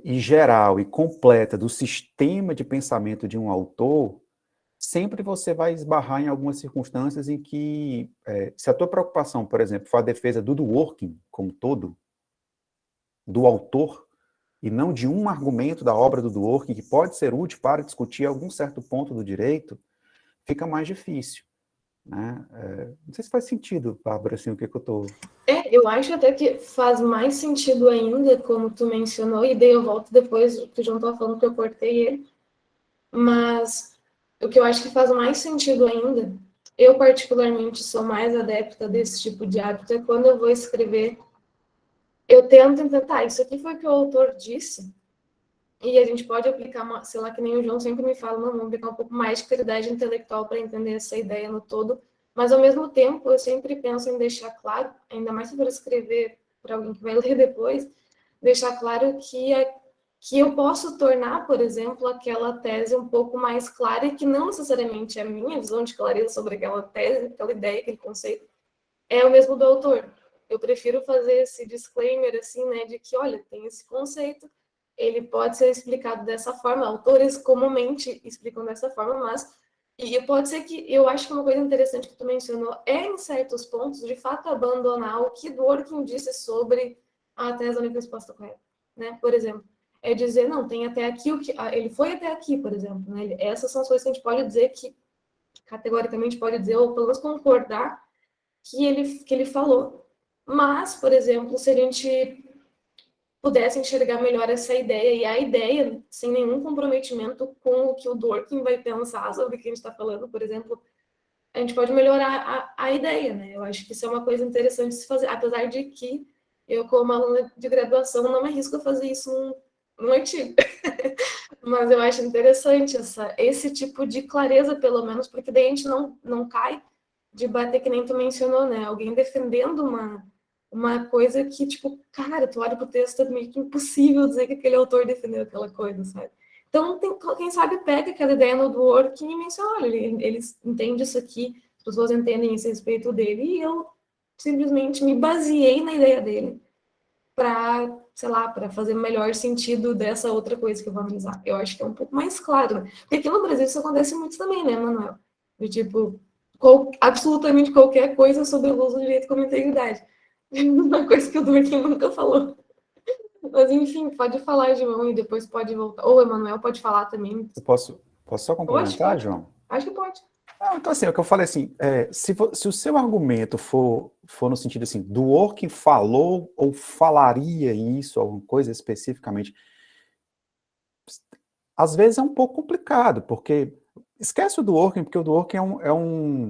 e geral e completa do sistema de pensamento de um autor, sempre você vai esbarrar em algumas circunstâncias em que, se a tua preocupação, por exemplo, for a defesa do Dworkin como todo, do autor, e não de um argumento da obra do Dworkin que pode ser útil para discutir algum certo ponto do direito, fica mais difícil. Né? Não sei se faz sentido, Bárbara, assim, o que eu estou... eu acho até que faz mais sentido ainda, como tu mencionou, e daí eu volto depois, que o João estava falando que eu cortei ele, mas o que eu acho que faz mais sentido ainda, eu particularmente sou mais adepta desse tipo de hábito, é quando eu vou escrever, eu tento tentar, isso aqui foi o que o autor disse, e a gente pode aplicar, sei lá, que nem o João sempre me fala, não, vamos aplicar um pouco mais de criatividade intelectual para entender essa ideia no todo, mas ao mesmo tempo eu sempre penso em deixar claro, ainda mais se for escrever para alguém que vai ler depois, deixar claro que eu posso tornar, por exemplo, aquela tese um pouco mais clara e que não necessariamente a minha visão de clareza sobre aquela tese, aquela ideia, aquele conceito, é o mesmo do autor. Eu prefiro fazer esse disclaimer, assim, né, de que, olha, tem esse conceito, ele pode ser explicado dessa forma, autores comumente explicam dessa forma, mas e pode ser que, eu acho que uma coisa interessante que tu mencionou é, em certos pontos, de fato, abandonar o que Dworkin disse sobre a tese da única resposta correta, né? Por exemplo, é dizer, não, tem até aqui o que... ele foi até aqui, por exemplo, né? Essas são as coisas que a gente pode dizer que, categoricamente, pode dizer, ou pelo menos concordar que ele falou. Mas, por exemplo, se a gente pudesse enxergar melhor essa ideia, e a ideia, sem nenhum comprometimento com o que o Dworkin vai pensar sobre o que a gente está falando, por exemplo, a gente pode melhorar a ideia, né? Eu acho que isso é uma coisa interessante de se fazer, apesar de que eu, como aluna de graduação, não me arrisco a fazer isso no artigo. Mas eu acho interessante esse tipo de clareza, pelo menos, porque daí a gente não cai de bater, que nem tu mencionou, né? Alguém defendendo uma coisa que, tipo, cara, tu olha pro texto, é meio que impossível dizer que aquele autor defendeu aquela coisa, sabe? Então, quem sabe pega aquela ideia no Dworkin e menciona, olha, ele entende isso aqui, as pessoas entendem esse respeito dele, e eu simplesmente me baseei na ideia dele para, sei lá, para fazer melhor sentido dessa outra coisa que eu vou analisar. Eu acho que é um pouco mais claro, né? Porque aqui no Brasil isso acontece muito também, né, Manuel? De tipo, absolutamente qualquer coisa sobre o uso do direito como integridade. Uma coisa que o Durkheim nunca falou. Mas enfim, pode falar, João, e depois pode voltar. Ou o Emanuel pode falar também. Eu posso só complementar, Pode. João? Acho que pode. Então, assim, é o que eu falei assim, se o seu argumento for no sentido assim, do Dworkin falou ou falaria isso, alguma coisa especificamente, às vezes é um pouco complicado, porque esquece o Dworkin, porque o Dworkin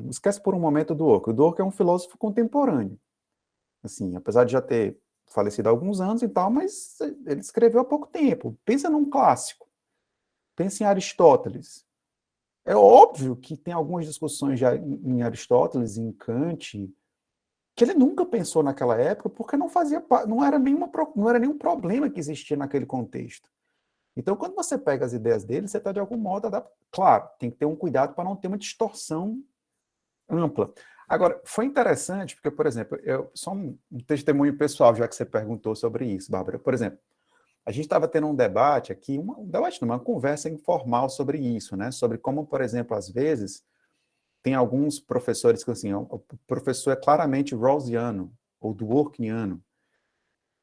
esquece por um momento o Dworkin. O Dworkin é um filósofo contemporâneo, assim, apesar de já ter falecido há alguns anos e tal, mas ele escreveu há pouco tempo. Pensa num clássico, pensa em Aristóteles. É óbvio que tem algumas discussões já em Aristóteles, em Kant, que ele nunca pensou naquela época, porque não era nenhum problema que existia naquele contexto. Então, quando você pega as ideias dele, você está de algum modo adaptando. Claro, tem que ter um cuidado para não ter uma distorção ampla. Agora, foi interessante, porque, por exemplo, só um testemunho pessoal, já que você perguntou sobre isso, Bárbara. Por exemplo, a gente estava tendo um debate aqui, uma conversa informal sobre isso, né? Sobre como, por exemplo, às vezes, tem alguns professores que, assim, o professor é claramente rawlsiano ou dworkiniano,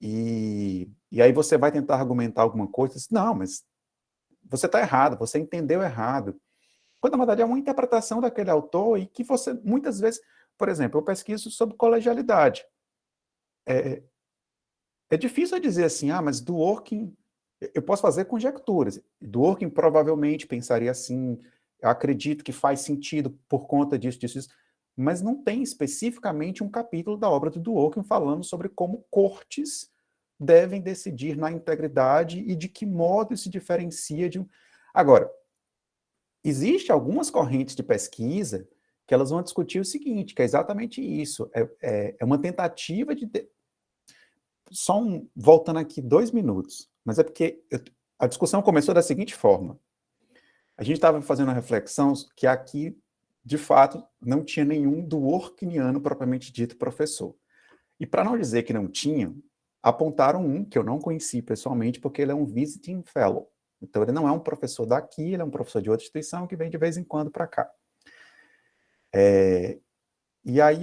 e aí você vai tentar argumentar alguma coisa, diz, não, mas você está errado, você entendeu errado. Quando, na verdade, é uma interpretação daquele autor e que você, muitas vezes, por exemplo, eu pesquiso sobre colegialidade. É difícil dizer assim, mas Dworkin, eu posso fazer conjecturas. Dworkin provavelmente pensaria assim, eu acredito que faz sentido por conta disso, disso, disso, mas não tem especificamente um capítulo da obra do Dworkin falando sobre como cortes devem decidir na integridade e de que modo isso se diferencia de um... Agora, existe algumas correntes de pesquisa que elas vão discutir o seguinte, que é exatamente isso, é uma tentativa de voltando aqui 2 minutos, mas é porque a discussão começou da seguinte forma. A gente estava fazendo uma reflexão que aqui, de fato, não tinha nenhum dworkiniano propriamente dito professor. E para não dizer que não tinha, apontaram um que eu não conheci pessoalmente, porque ele é um visiting fellow. Então ele não é um professor daqui, ele é um professor de outra instituição que vem de vez em quando para cá. E aí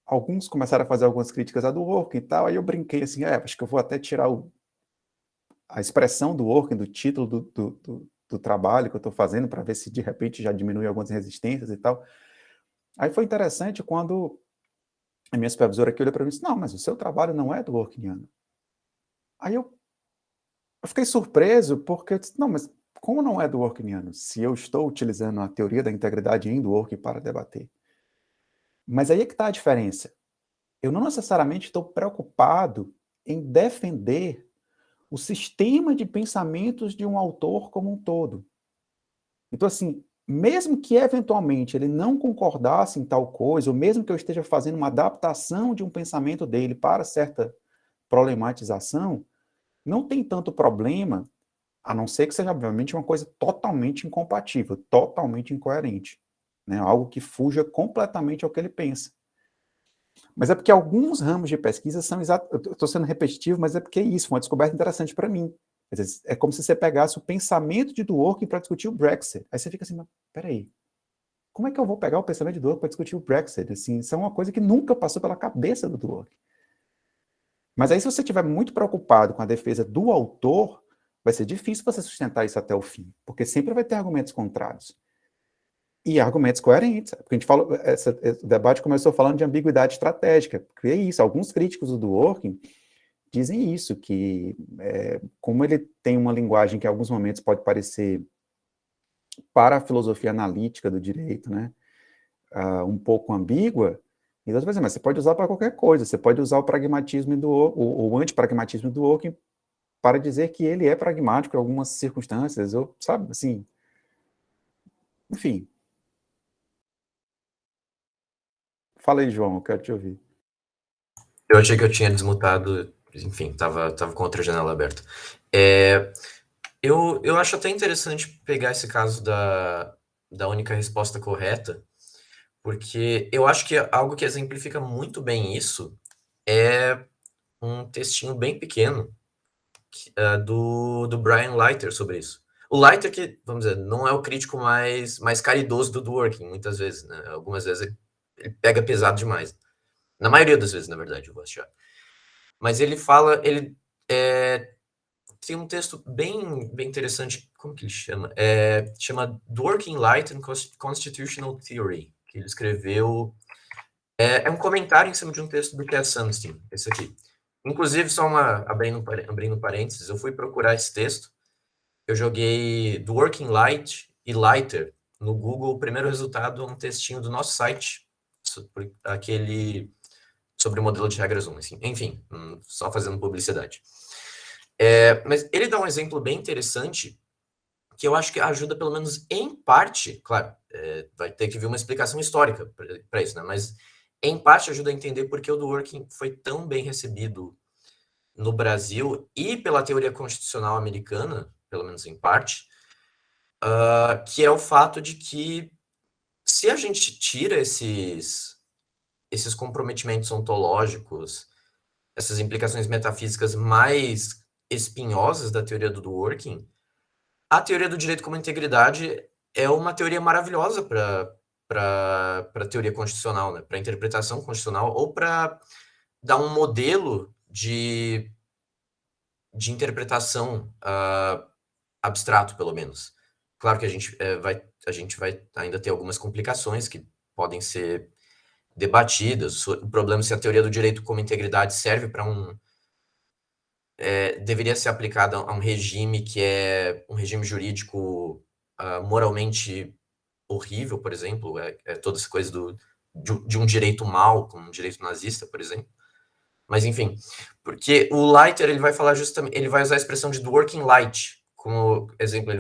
alguns começaram a fazer algumas críticas a Dworkin e tal, aí eu brinquei assim, acho que eu vou até tirar a expressão do Dworkin, do título do trabalho que eu estou fazendo, para ver se de repente já diminui algumas resistências e tal. Aí foi interessante quando a minha supervisora aqui olhou para mim e disse, não, mas o seu trabalho não é dworkiniano. Aí eu fiquei surpreso, porque eu disse, não, mas como não é dworkiniano, se eu estou utilizando a teoria da integridade em Dworkin para debater? Mas aí é que está a diferença. Eu não necessariamente estou preocupado em defender o sistema de pensamentos de um autor como um todo. Então, assim, mesmo que eventualmente ele não concordasse em tal coisa, ou mesmo que eu esteja fazendo uma adaptação de um pensamento dele para certa problematização, não tem tanto problema, a não ser que seja, obviamente, uma coisa totalmente incompatível, totalmente incoerente, né? Algo que fuja completamente ao que ele pensa. Mas é porque alguns ramos de pesquisa são exatos. Eu estou sendo repetitivo, mas é porque é isso, foi uma descoberta interessante para mim. É como se você pegasse o pensamento de Dworkin para discutir o Brexit. Aí você fica assim, mas peraí, como é que eu vou pegar o pensamento de Dworkin para discutir o Brexit? Assim, isso é uma coisa que nunca passou pela cabeça do Dworkin. Mas aí, se você estiver muito preocupado com a defesa do autor, vai ser difícil você sustentar isso até o fim, porque sempre vai ter argumentos contrários. E argumentos coerentes. Porque a gente fala, o debate começou falando de ambiguidade estratégica, porque é isso, alguns críticos do Dworkin dizem isso, que como ele tem uma linguagem que em alguns momentos pode parecer para a filosofia analítica do direito, né, um pouco ambígua, então, mas você pode usar para qualquer coisa, você pode usar o pragmatismo o antipragmatismo do Dworkin para dizer que ele é pragmático em algumas circunstâncias, ou, sabe, assim, enfim. Fala aí, João, eu quero te ouvir. Eu achei que eu tinha desmutado, enfim, tava com outra janela aberta. Eu acho até interessante pegar esse caso da única resposta correta, porque eu acho que algo que exemplifica muito bem isso é um textinho bem pequeno do Brian Leiter sobre isso. O Leiter que, vamos dizer, não é o crítico mais caridoso do Dworkin, muitas vezes, né? Algumas vezes ele pega pesado demais. Na maioria das vezes, na verdade, eu vou achar. Mas ele fala, tem um texto bem interessante, como que ele chama? Chama Dworkin Light and Constitutional Theory, que ele escreveu. É um comentário em cima de um texto do Cass Sunstein, esse aqui. Inclusive, só abrindo parênteses, eu fui procurar esse texto, eu joguei Dworkin Light e Lighter no Google, o primeiro resultado é um textinho do nosso site, aquele sobre o modelo de regras 1, assim. Enfim, só fazendo publicidade. Mas ele dá um exemplo bem interessante, que eu acho que ajuda, pelo menos em parte, claro, vai ter que vir uma explicação histórica para isso, né? Mas em parte ajuda a entender por que o Dworkin foi tão bem recebido no Brasil e pela teoria constitucional americana, pelo menos em parte, que é o fato de que se a gente tira esses comprometimentos ontológicos, essas implicações metafísicas mais espinhosas da teoria do Dworkin, a teoria do direito como integridade é uma teoria maravilhosa para a teoria constitucional, né? Para a interpretação constitucional, ou para dar um modelo de interpretação abstrato, pelo menos. Claro que a gente vai ainda ter algumas complicações que podem ser debatidas. O problema é se a teoria do direito como integridade serve para deveria ser aplicada a um regime que é um regime jurídico moralmente horrível, por exemplo, toda essa coisa de um direito mau, como um direito nazista, por exemplo. Mas, enfim, porque o Leiter, ele vai falar justamente, ele vai usar a expressão de Dworkin Light, como exemplo,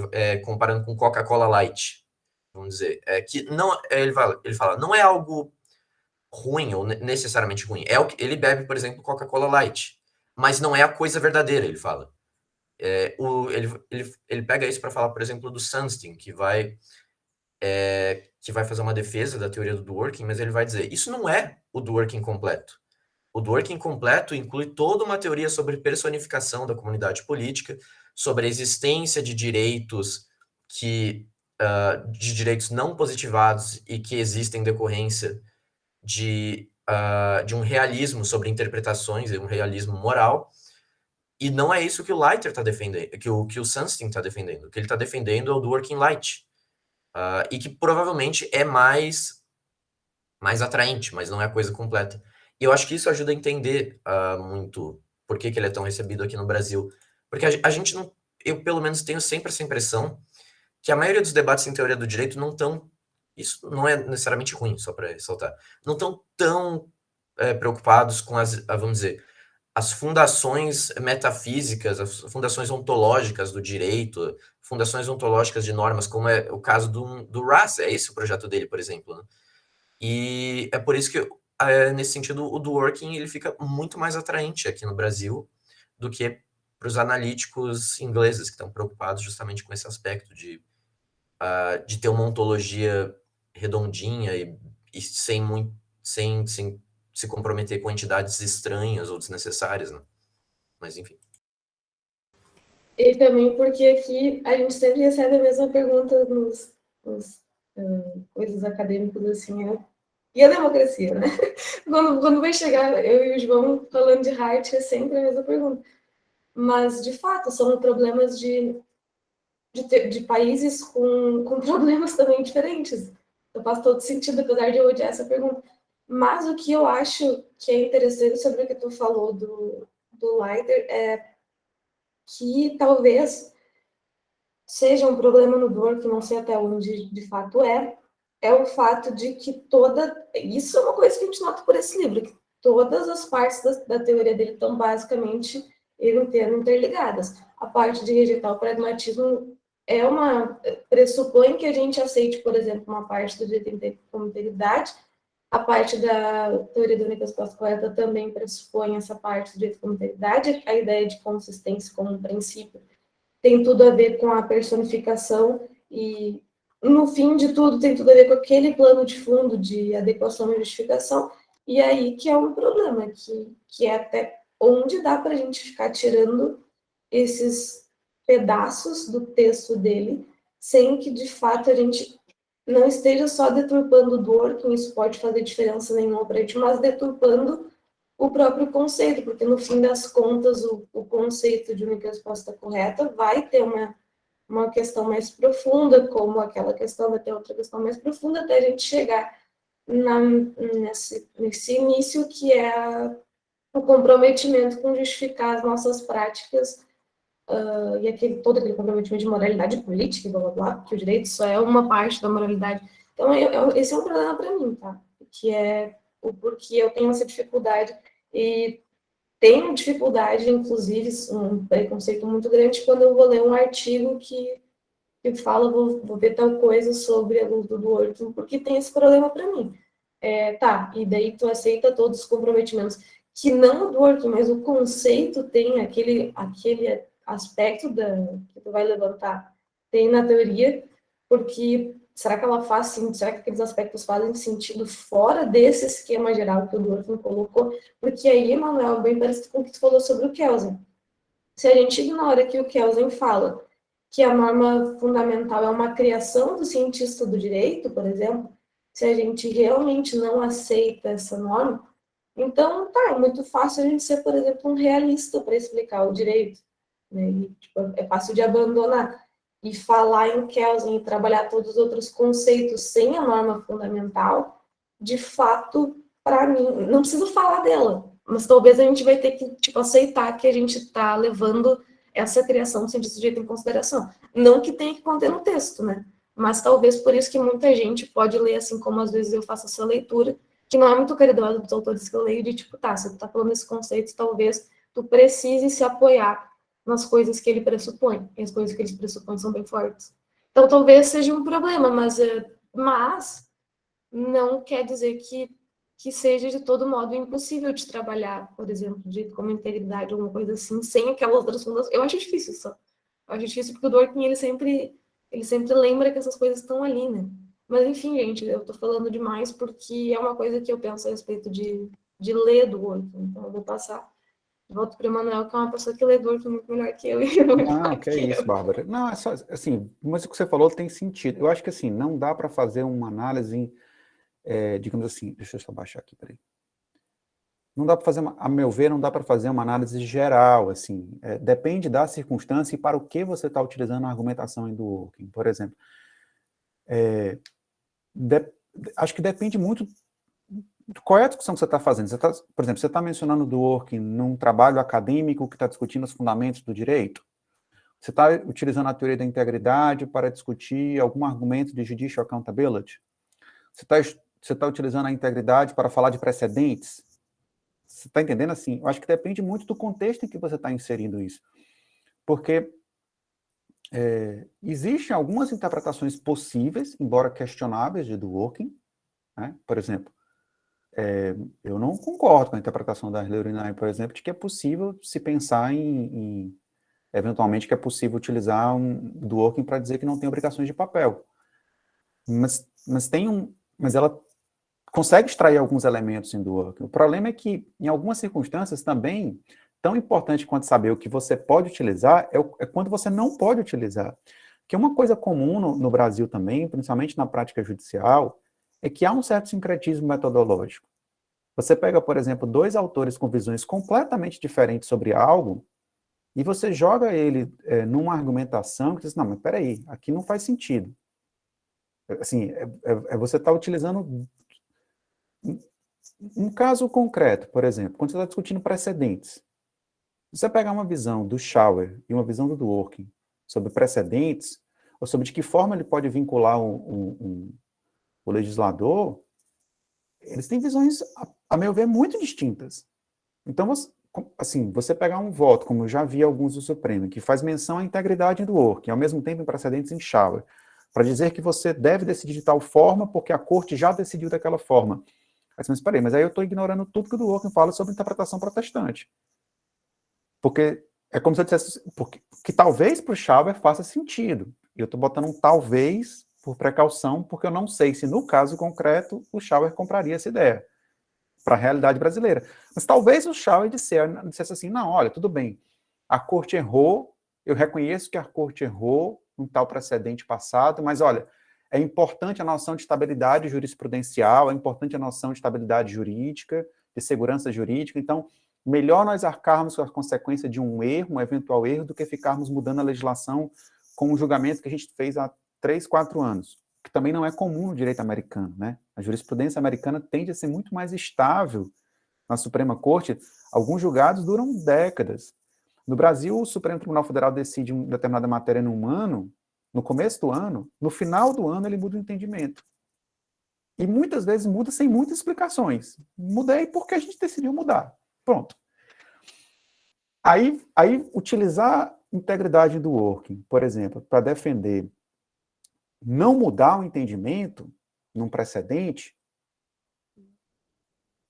comparando com Coca-Cola Light, vamos dizer, que não, ele fala, não é algo ruim ou necessariamente ruim, é o que ele bebe, por exemplo, Coca-Cola Light, mas não é a coisa verdadeira, ele fala. Ele pega isso para falar, por exemplo, do Sunstein, que vai fazer uma defesa da teoria do Dworkin, mas ele vai dizer, isso não é o Dworkin completo. O Dworkin completo inclui toda uma teoria sobre personificação da comunidade política, sobre a existência de direitos de direitos não positivados e que existem em decorrência de um realismo sobre interpretações, um realismo moral, e não é isso que o Leiter está defendendo, que o Sunstein está defendendo. O que ele está defendendo é o Dworkin Light, e que provavelmente é mais atraente, mas não é a coisa completa. E eu acho que isso ajuda a entender muito por que ele é tão recebido aqui no Brasil. Porque a gente não... Eu, pelo menos, tenho sempre essa impressão que a maioria dos debates em teoria do direito não estão... Isso não é necessariamente ruim, só para ressaltar. Não estão tão preocupados com vamos dizer, as fundações metafísicas, as fundações ontológicas do direito, fundações ontológicas de normas, como é o caso do Russ. É esse o projeto dele, por exemplo, né? E é por isso que, nesse sentido, o Dworkin ele fica muito mais atraente aqui no Brasil do que para os analíticos ingleses, que estão preocupados justamente com esse aspecto de ter uma ontologia redondinha e sem se comprometer com entidades estranhas ou desnecessárias, né? Mas, enfim. E também porque aqui a gente sempre recebe a mesma pergunta nos coisas acadêmicas, assim, e a democracia, né? Quando vai chegar eu e o João falando de Hart, é sempre a mesma pergunta. Mas, de fato, são problemas de países com problemas também diferentes. Então, faz todo sentido, apesar de eu odiar essa pergunta. Mas o que eu acho que é interessante sobre o que tu falou do Leiter é que talvez seja um problema no Dworkin, que não sei até onde de fato é o fato de que isso é uma coisa que a gente nota por esse livro, que todas as partes da teoria dele estão basicamente interligadas. A parte de rejeitar o pragmatismo pressupõe que a gente aceite, por exemplo, uma parte do direito como integridade. A parte da teoria da única resposta correta também pressupõe essa parte do direito como integridade. A ideia de consistência como um princípio tem tudo a ver com a personificação e, no fim de tudo, tem tudo a ver com aquele plano de fundo de adequação e justificação. E aí que é um problema, que é até onde dá para a gente ficar tirando esses pedaços do texto dele, sem que, de fato, a gente não esteja só deturpando o Dworkin, isso pode fazer diferença nenhuma para a gente, mas deturpando o próprio conceito, porque, no fim das contas, o conceito de única resposta correta vai ter uma questão mais profunda, como aquela questão vai ter outra questão mais profunda, até a gente chegar nesse início, que é o comprometimento com justificar as nossas práticas, e todo aquele comprometimento de moralidade política, blá, blá, blá, que o direito só é uma parte da moralidade. Então, esse é um problema para mim, tá? Que é o porquê eu tenho essa dificuldade, e tenho dificuldade, inclusive, um preconceito muito grande, quando eu vou ler um artigo que fala, vou ver tal coisa sobre a luz do Dworkin, porque tem esse problema para mim. Tá, e daí tu aceita todos os comprometimentos, que não o Dworkin, mas o conceito tem aquele aspecto que tu vai levantar, tem na teoria, porque será que ela faz sim? Será que aqueles aspectos fazem sentido fora desse esquema geral que o Dworkin colocou? Porque aí, Manuel, bem parecido com o que tu falou sobre o Kelsen. Se a gente ignora que o Kelsen fala que a norma fundamental é uma criação do cientista do direito, por exemplo, se a gente realmente não aceita essa norma, então tá, é muito fácil a gente ser, por exemplo, um realista para explicar o direito, né? E, tipo, é fácil de abandonar. E falar em Kelsen e trabalhar todos os outros conceitos sem a norma fundamental, de fato, para mim, não preciso falar dela, mas talvez a gente vai ter que, tipo, aceitar que a gente está levando essa criação sem sujeito em consideração. Não que tenha que conter no texto, né? Mas talvez por isso que muita gente pode ler, assim como às vezes eu faço essa leitura, que não é muito caridosa dos autores que eu leio, de tipo, tá, se tu tá falando esse conceito, talvez tu precise se apoiar nas coisas que ele pressupõe, e as coisas que ele pressupõe são bem fortes. Então talvez seja um problema, mas não quer dizer que seja de todo modo impossível de trabalhar, por exemplo, de como integridade ou alguma coisa assim, sem aquelas outras fundações. Eu acho difícil só. Eu acho difícil porque o Dworkin, ele sempre lembra que essas coisas estão ali, né? Mas enfim, gente, eu tô falando demais porque é uma coisa que eu penso a respeito de ler Dworkin. Então eu vou passar de volta para o Emanuel, que é uma pessoa que lê Dworkin muito melhor que eu. Não, que é isso, Bárbara. Não, é só, assim, mas o que você falou tem sentido. Eu acho que, assim, não dá para fazer uma análise, digamos assim, deixa eu só baixar aqui, peraí. Não dá para fazer, a meu ver, não dá para fazer uma análise geral, assim, depende da circunstância e para o que você está utilizando a argumentação em Dworkin. Por exemplo, acho que depende muito de qual é a discussão que você está fazendo. Por exemplo, você está mencionando Dworkin num trabalho acadêmico que está discutindo os fundamentos do direito? Você está utilizando a teoria da integridade para discutir algum argumento de judicial accountability? Você tá utilizando a integridade para falar de precedentes? Você está entendendo assim? Eu acho que depende muito do contexto em que você está inserindo isso. Porque existem algumas interpretações possíveis, embora questionáveis, de Dworkin, né? Por exemplo, eu não concordo com a interpretação da Leurinae, por exemplo, de que é possível se pensar eventualmente, que é possível utilizar Dworkin para dizer que não tem obrigações de papel. Mas ela consegue extrair alguns elementos em Dworkin. O problema é que, em algumas circunstâncias também, tão importante quanto saber o que você pode utilizar é quando você não pode utilizar. Porque uma coisa comum no Brasil também, principalmente na prática judicial, é que há um certo sincretismo metodológico. Você pega, por exemplo, dois autores com visões completamente diferentes sobre algo, e você joga ele numa argumentação que diz, não, mas peraí, aqui não faz sentido. Assim, você está utilizando um caso concreto, por exemplo, quando você está discutindo precedentes. Se você pegar uma visão do Schauer e uma visão do Dworkin sobre precedentes, ou sobre de que forma ele pode vincular o legislador, eles têm visões, a meu ver, muito distintas. Então, assim, você pegar um voto, como eu já vi alguns do Supremo, que faz menção à integridade do working, ao mesmo tempo em precedentes em Schauer, para dizer que você deve decidir de tal forma porque a corte já decidiu daquela forma. Mas espera aí, mas aí eu estou ignorando tudo que o do working fala sobre interpretação protestante. Porque é como se eu dissesse, porque talvez para o Schauer faça sentido. E eu estou botando um talvez por precaução, porque eu não sei se no caso concreto o Schauer compraria essa ideia para a realidade brasileira. Mas talvez o Schauer dissesse assim, não, olha, tudo bem, a corte errou, eu reconheço que a corte errou um tal precedente passado, mas olha, é importante a noção de estabilidade jurisprudencial, é importante a noção de estabilidade jurídica, de segurança jurídica, então melhor nós arcarmos com a consequência de um erro, um eventual erro, do que ficarmos mudando a legislação com um julgamento que a gente fez há 3, 4 anos, que também não é comum no direito americano, né? A jurisprudência americana tende a ser muito mais estável na Suprema Corte. Alguns julgados duram décadas. No Brasil, o Supremo Tribunal Federal decide uma determinada matéria num ano, no começo do ano, no final do ano ele muda o entendimento. E muitas vezes muda sem muitas explicações. Mudei porque a gente decidiu mudar. Pronto. Aí utilizar integridade do working, por exemplo, para defender não mudar o entendimento num precedente,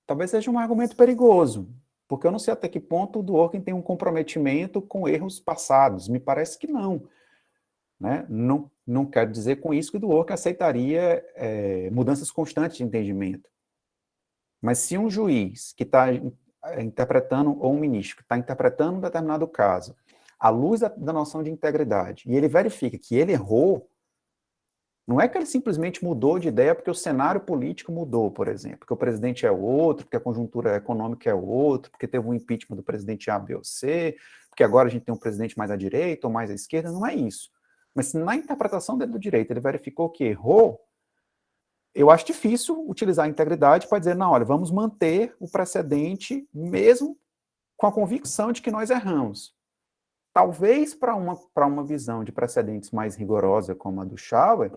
talvez seja um argumento perigoso, porque eu não sei até que ponto o Dworkin tem um comprometimento com erros passados. Me parece que não. Né? Não quero dizer com isso que o Dworkin aceitaria mudanças constantes de entendimento. Mas se um juiz que está interpretando, ou um ministro que está interpretando um determinado caso, à luz da noção de integridade, e ele verifica que ele errou, não é que ele simplesmente mudou de ideia porque o cenário político mudou, por exemplo, porque o presidente é outro, porque a conjuntura econômica é outro, porque teve um impeachment do presidente A, B ou C, porque agora a gente tem um presidente mais à direita ou mais à esquerda, não é isso. Mas se na interpretação dele do direito ele verificou que errou, eu acho difícil utilizar a integridade para dizer, não, olha, vamos manter o precedente mesmo com a convicção de que nós erramos. Talvez para uma visão de precedentes mais rigorosa, como a do Schauer,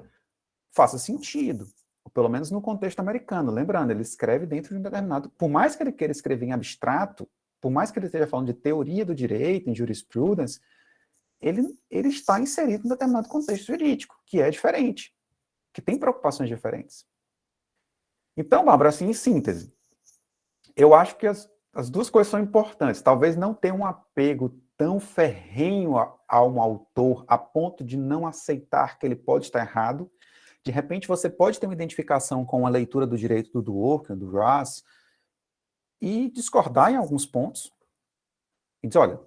faça sentido, ou pelo menos no contexto americano. Lembrando, ele escreve dentro de um determinado... Por mais que ele queira escrever em abstrato, por mais que ele esteja falando de teoria do direito, em jurisprudence, ele está inserido em um determinado contexto jurídico, que é diferente, que tem preocupações diferentes. Então, Bárbara, assim, em síntese, eu acho que as duas coisas são importantes. Talvez não ter um apego tão ferrenho a um autor a ponto de não aceitar que ele pode estar errado. De repente, você pode ter uma identificação com a leitura do direito do Dworkin, do Ross, e discordar em alguns pontos. E dizer, olha,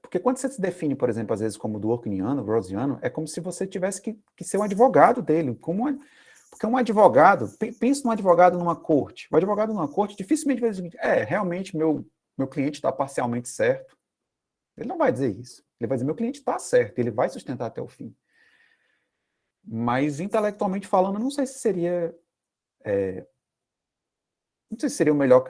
porque quando você se define, por exemplo, às vezes como Dworkiniano, Rossiano, é como se você tivesse que ser um advogado dele. Porque um advogado, pense num advogado numa corte. O advogado numa corte dificilmente vai dizer o seguinte, realmente meu cliente está parcialmente certo. Ele não vai dizer isso. Ele vai dizer, meu cliente está certo, ele vai sustentar até o fim. Mas, intelectualmente falando, eu não sei se seria... não sei se seria o melhor...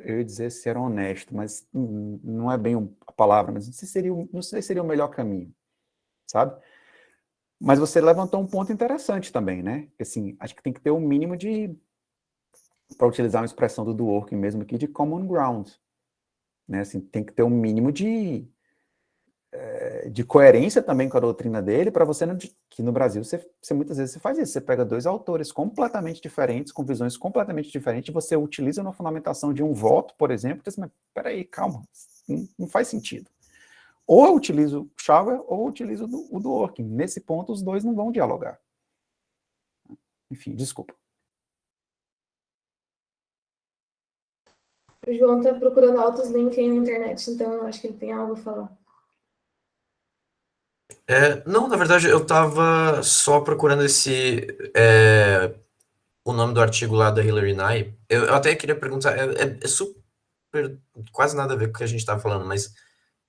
Eu ia dizer se era honesto, mas não é bem a palavra, mas não sei se seria o melhor caminho, sabe? Mas você levantou um ponto interessante também, né? Assim, acho que tem que ter um mínimo de... Para utilizar uma expressão do Dworkin mesmo aqui, de common ground. Né? Assim, tem que ter um mínimo de coerência também com a doutrina dele, para você, que no Brasil, você muitas vezes você faz isso, você pega dois autores completamente diferentes, com visões completamente diferentes, e você utiliza na fundamentação de um voto, por exemplo, e diz, mas peraí, calma, não faz sentido. Ou eu utilizo o Schauer, ou eu utilizo o Dworkin. Nesse ponto, os dois não vão dialogar. Enfim, desculpa. O João está procurando altos links aí na internet, então eu acho que ele tem algo a falar. Não, na verdade, eu estava só procurando o nome do artigo lá da Hilary Nye. Eu até queria perguntar, é super, quase nada a ver com o que a gente estava falando, mas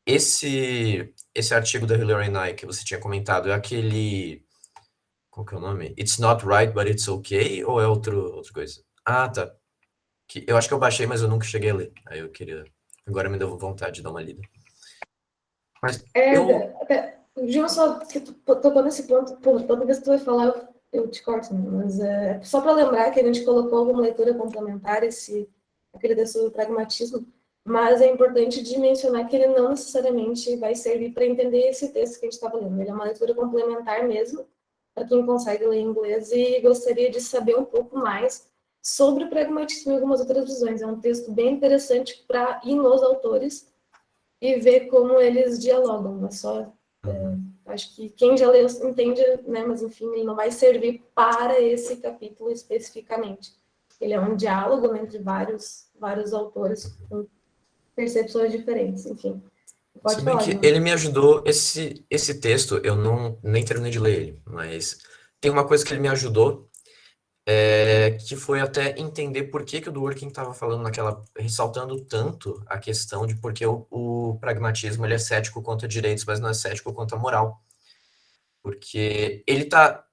esse artigo da Hilary Nye que você tinha comentado, é aquele... Qual que é o nome? It's not right, but it's okay? Ou é outra coisa? Ah, tá. Eu acho que eu baixei, mas eu nunca cheguei a ler. Aí eu queria... Agora me deu vontade de dar uma lida. Mas João, só que tu tocou nesse ponto, toda vez que tu vai falar, eu te corto, mas só para lembrar que a gente colocou alguma leitura complementar, aquele sobre o pragmatismo, mas é importante de mencionar que ele não necessariamente vai servir para entender esse texto que a gente estava lendo. Ele é uma leitura complementar mesmo, para quem consegue ler inglês e gostaria de saber um pouco mais sobre o pragmatismo e algumas outras visões. É um texto bem interessante para ir nos autores e ver como eles dialogam. Mas só acho que quem já leu entende, né? Mas enfim, ele não vai servir para esse capítulo especificamente. Ele é um diálogo, né, entre vários autores com percepções diferentes, enfim. Se Pode bem falar, que João. ele me ajudou, esse texto, eu não nem terminei de ler ele, mas tem uma coisa que ele me ajudou, que foi até entender por que que o Dworkin estava falando ressaltando tanto a questão de por que o pragmatismo ele é cético quanto a direitos, mas não é cético quanto a moral. Porque ele tá.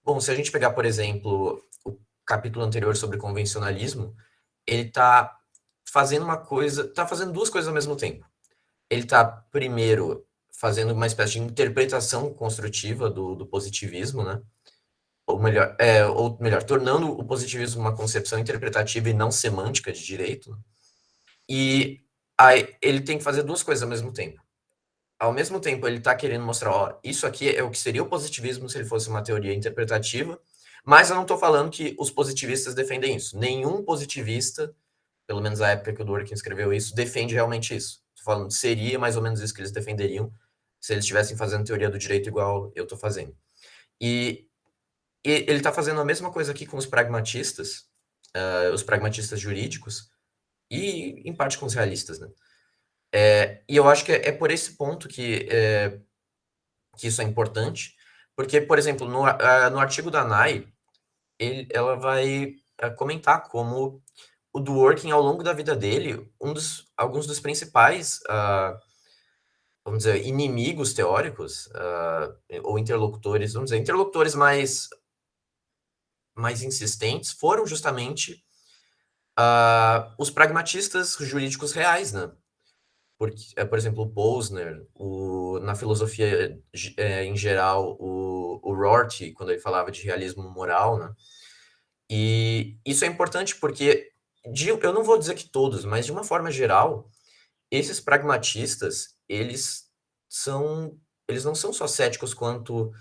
Bom, se a gente pegar, por exemplo, o capítulo anterior sobre convencionalismo, ele tá fazendo tá fazendo duas coisas ao mesmo tempo. Ele tá, primeiro, fazendo uma espécie de interpretação construtiva do positivismo, né? Ou melhor, tornando o positivismo uma concepção interpretativa e não semântica de direito. Né? E aí ele tem que fazer duas coisas ao mesmo tempo. Ao mesmo tempo, ele está querendo mostrar, ó, isso aqui é o que seria o positivismo se ele fosse uma teoria interpretativa, mas eu não estou falando que os positivistas defendem isso. Nenhum positivista, pelo menos na época que o Dworkin escreveu isso, defende realmente isso. Estou falando que seria mais ou menos isso que eles defenderiam se eles estivessem fazendo teoria do direito igual eu estou fazendo. E ele está fazendo a mesma coisa aqui com os pragmatistas jurídicos, e em parte com os realistas, né? E eu acho que é por esse ponto que isso é importante, porque, por exemplo, no artigo da Nai, ela vai comentar como o Dworkin, ao longo da vida dele, alguns dos principais, vamos dizer, inimigos teóricos, ou interlocutores, vamos dizer, interlocutores mais insistentes, foram justamente os pragmatistas jurídicos reais, né? Porque, por exemplo, o Posner, na filosofia em geral, o Rorty, quando ele falava de realismo moral, né? E isso é importante porque, eu não vou dizer que todos, mas de uma forma geral, esses pragmatistas, eles não são só céticos quanto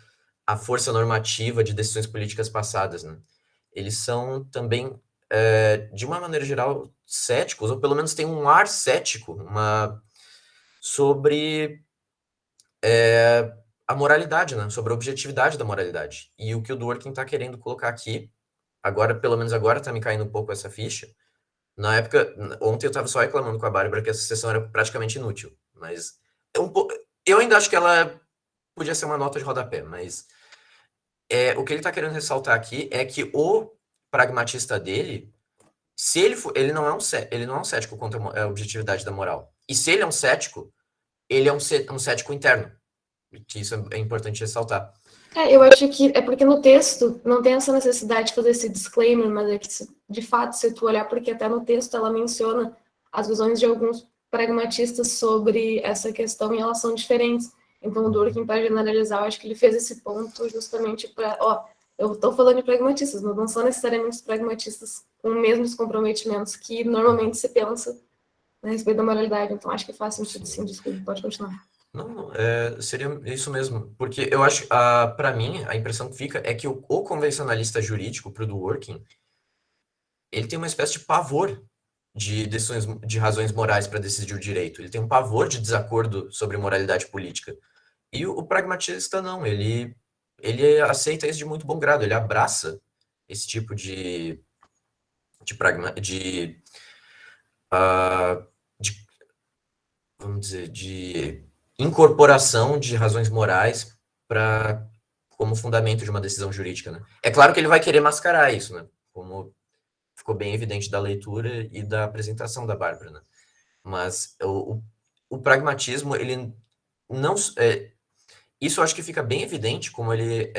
à força normativa de decisões políticas passadas, né? Eles são também, de uma maneira geral, céticos, ou pelo menos têm um ar cético, sobre a moralidade, né? Sobre a objetividade da moralidade. E o que o Dworkin está querendo colocar aqui, agora, pelo menos agora, está me caindo um pouco essa ficha. Na época, ontem eu estava só reclamando com a Bárbara que essa sessão era praticamente inútil, mas eu ainda acho que ela podia ser uma nota de rodapé, mas o que ele está querendo ressaltar aqui é que o pragmatista dele, se ele for, ele não é um cético contra a objetividade da moral. E se ele é um cético, ele é um cético interno, que isso é importante ressaltar. Eu acho que é porque no texto não tem essa necessidade de fazer esse disclaimer, mas é que, de fato, se tu olhar, porque até no texto ela menciona as visões de alguns pragmatistas sobre essa questão e elas são diferentes. Então, o Durkheim, para generalizar, eu acho que ele fez esse ponto justamente para, eu estou falando de pragmatistas, mas não são necessariamente os pragmatistas com os mesmos comprometimentos que normalmente se pensa a respeito da moralidade. Então, acho que faz sentido, sim, desculpa, pode continuar. Não, seria isso mesmo. Porque eu acho, para mim, a impressão que fica é que o convencionalista jurídico pro Dworkin, ele tem uma espécie de pavor de decisões, de razões morais para decidir o direito. Ele tem um pavor de desacordo sobre moralidade política. E o pragmatista não, ele aceita isso de muito bom grado, ele abraça esse tipo de, pragma, de vamos dizer, de incorporação de razões morais para como fundamento de uma decisão jurídica, né? É claro que ele vai querer mascarar isso, né? Como ficou bem evidente da leitura e da apresentação da Bárbara, né? Mas o pragmatismo, ele não... isso eu acho que fica bem evidente como ele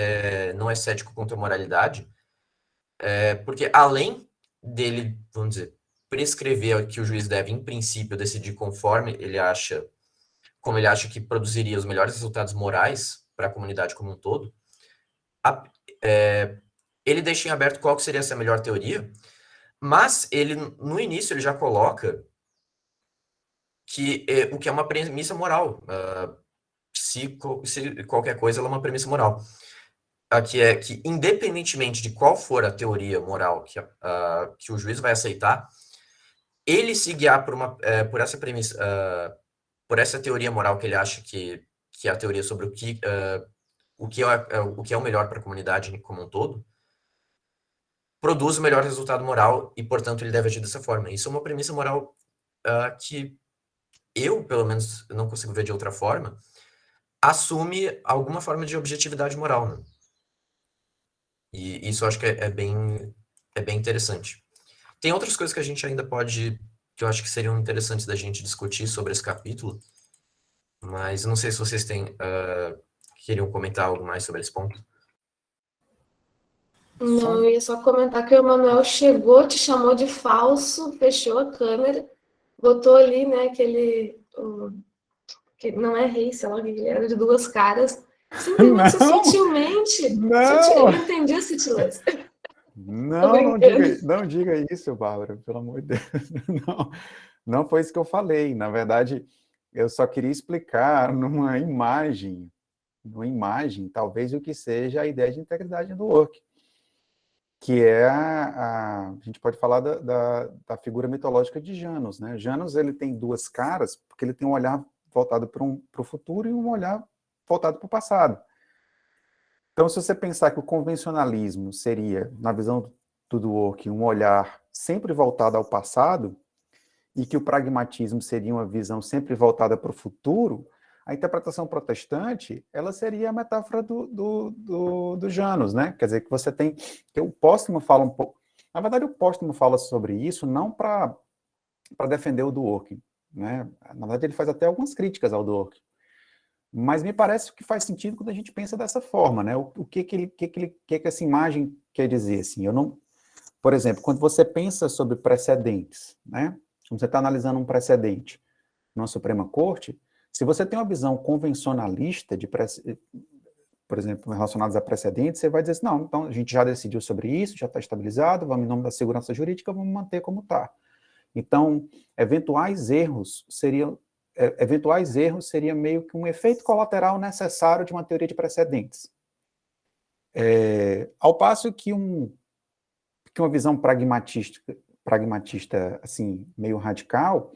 não é cético contra a moralidade, porque além dele, vamos dizer, prescrever que o juiz deve, em princípio, decidir conforme ele acha, como ele acha que produziria os melhores resultados morais para a comunidade como um todo, ele deixa em aberto qual que seria essa melhor teoria, mas ele, no início, ele já coloca o que é uma premissa moral. Se qualquer coisa, ela é uma premissa moral. Que é que, independentemente de qual for a teoria moral que o juiz vai aceitar, ele se guiar por essa premissa, por essa teoria moral que ele acha que é a teoria sobre o que é o melhor para a comunidade como um todo, produz o melhor resultado moral e, portanto, ele deve agir dessa forma. Isso é uma premissa moral que eu, pelo menos, não consigo ver de outra forma, assume alguma forma de objetividade moral, né? E isso eu acho que é bem interessante. Tem outras coisas que a gente ainda que eu acho que seriam interessantes da gente discutir sobre esse capítulo, mas eu não sei se vocês queriam comentar algo mais sobre esse ponto. Não, eu ia só comentar que o Emanuel chegou, te chamou de falso, fechou a câmera, botou ali, né, que não é rei, sei lá, ele era de duas caras, simplesmente sutilmente. Não! Eu entendi a sutileza. Não diga isso, Bárbara, pelo amor de Deus. Não foi isso que eu falei. Na verdade, eu só queria explicar numa imagem, talvez o que seja a ideia de integridade do work, que é a gente pode falar da figura mitológica de Janus, né? Janus, ele tem duas caras, porque ele tem um olhar voltado para o futuro e um olhar voltado para o passado. Então, se você pensar que o convencionalismo seria, na visão do Dworkin, um olhar sempre voltado ao passado, e que o pragmatismo seria uma visão sempre voltada para o futuro, a interpretação protestante, ela seria a metáfora do Janus, né? Quer dizer, que você tem... que o Póstumo fala um pouco... Na verdade, o Póstumo fala sobre isso não para defender o Dworkin, né? Na verdade, ele faz até algumas críticas ao Dworkin. Mas me parece que faz sentido quando a gente pensa dessa forma, né? O que essa imagem quer dizer, assim? Por exemplo, quando você pensa sobre precedentes, né? Quando você está analisando um precedente na Suprema Corte, se você tem uma visão convencionalista por exemplo, relacionados a precedentes, você vai dizer assim, não, então a gente já decidiu sobre isso, já está estabilizado, vamos em nome da segurança jurídica, vamos manter como está. Então, eventuais erros seria meio que um efeito colateral necessário de uma teoria de precedentes. Ao passo que uma visão pragmatista, assim, meio radical,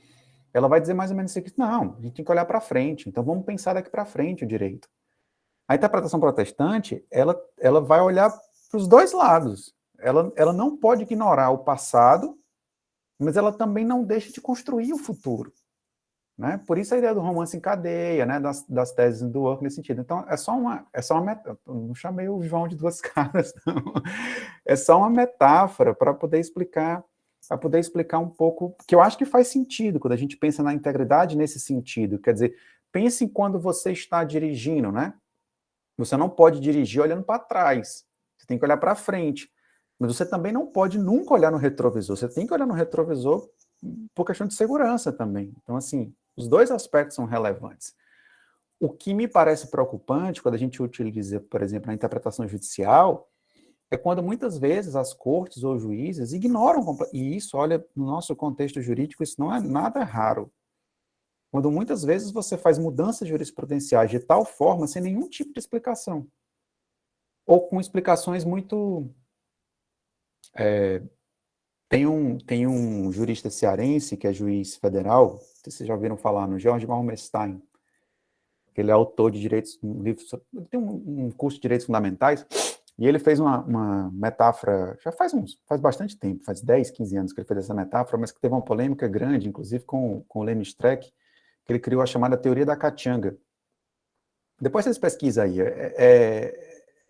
ela vai dizer mais ou menos assim, não, a gente tem que olhar para frente, então vamos pensar daqui para frente o direito. A interpretação protestante, ela vai olhar para os dois lados. Ela não pode ignorar o passado, mas ela também não deixa de construir o futuro. Né? Por isso a ideia do romance em cadeia, né? das teses do Dworkin nesse sentido. Então, é só uma não chamei o João de duas caras, não. É só uma metáfora para poder explicar um pouco, que eu acho que faz sentido, quando a gente pensa na integridade nesse sentido. Quer dizer, pense quando você está dirigindo, né? Você não pode dirigir olhando para trás, você tem que olhar para frente. Mas você também não pode nunca olhar no retrovisor, você tem que olhar no retrovisor por questão de segurança também. Então, assim, os dois aspectos são relevantes. O que me parece preocupante quando a gente utiliza, por exemplo, a interpretação judicial, é quando muitas vezes as cortes ou juízes ignoram, e isso, olha, no nosso contexto jurídico, isso não é nada raro. Quando muitas vezes você faz mudanças jurisprudenciais de tal forma, sem nenhum tipo de explicação. Ou com explicações muito... Tem um jurista cearense, que é juiz federal, não sei se vocês já ouviram falar, no Jorge Malmestein, que ele é autor de direitos, ele tem um curso de direitos fundamentais, e ele fez uma metáfora, já faz bastante tempo, faz 10, 15 anos que ele fez essa metáfora, mas que teve uma polêmica grande, inclusive com o Lênin Streck, que ele criou a chamada teoria da Catianga. Depois vocês pesquisam aí.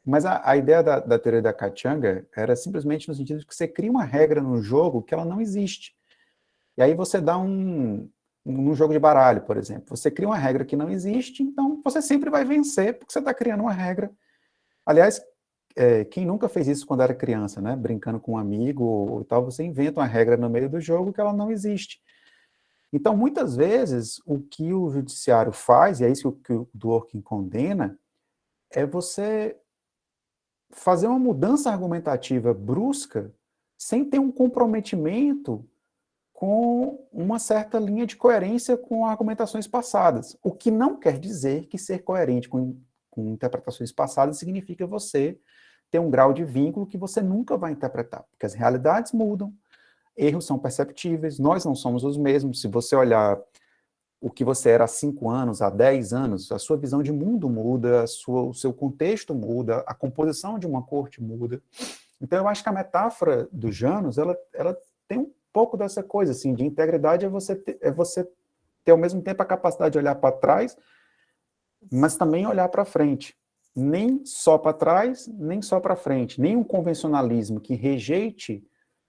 Mas a ideia da teoria da Catianga era simplesmente no sentido de que você cria uma regra no jogo que ela não existe. E aí você dá num jogo de baralho, por exemplo. Você cria uma regra que não existe, então você sempre vai vencer, porque você está criando uma regra. Aliás, quem nunca fez isso quando era criança, né? Brincando com um amigo ou tal, você inventa uma regra no meio do jogo que ela não existe. Então, muitas vezes, o que o judiciário faz, e é isso que o Dworkin condena, é você fazer uma mudança argumentativa brusca sem ter um comprometimento com uma certa linha de coerência com argumentações passadas. O que não quer dizer que ser coerente com interpretações passadas significa você ter um grau de vínculo que você nunca vai interpretar, porque as realidades mudam, erros são perceptíveis, nós não somos os mesmos. Se você olhar o que você era há 5 anos, há 10 anos, a sua visão de mundo muda, o seu contexto muda, a composição de uma corte muda. Então, eu acho que a metáfora do Janus, ela tem um pouco dessa coisa, assim, de integridade é você ter ao mesmo tempo a capacidade de olhar para trás, mas também olhar para frente. Nem só para trás, nem só para frente. Nem um convencionalismo que rejeite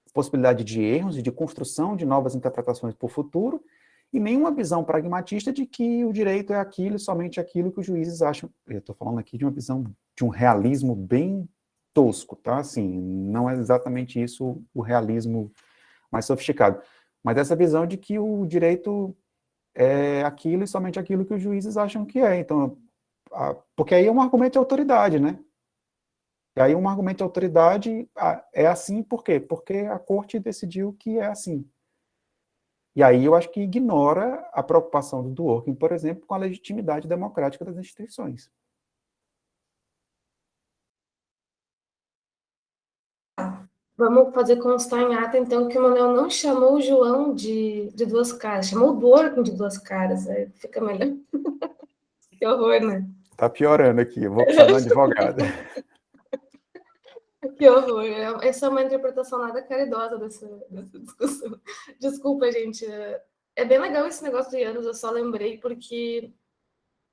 a possibilidade de erros e de construção de novas interpretações para o futuro, e nenhuma visão pragmatista de que o direito é aquilo e somente aquilo que os juízes acham. Eu estou falando aqui de uma visão, de um realismo bem tosco, tá? Assim, não é exatamente isso o realismo mais sofisticado. Mas essa visão de que o direito é aquilo e somente aquilo que os juízes acham que é. Então, porque aí é um argumento de autoridade, né? E aí um argumento de autoridade é assim por quê? Porque a corte decidiu que é assim. E aí eu acho que ignora a preocupação do Dworkin, por exemplo, com a legitimidade democrática das instituições. Vamos fazer constar em ata, então, que o Manuel não chamou o João de duas caras, chamou o Dworkin de duas caras, aí fica melhor. Que horror, né? Tá piorando aqui, eu vou precisar de uma advogada. Que horror. Essa é uma interpretação nada caridosa dessa discussão. Desculpa, gente. É bem legal esse negócio de anos, eu só lembrei porque...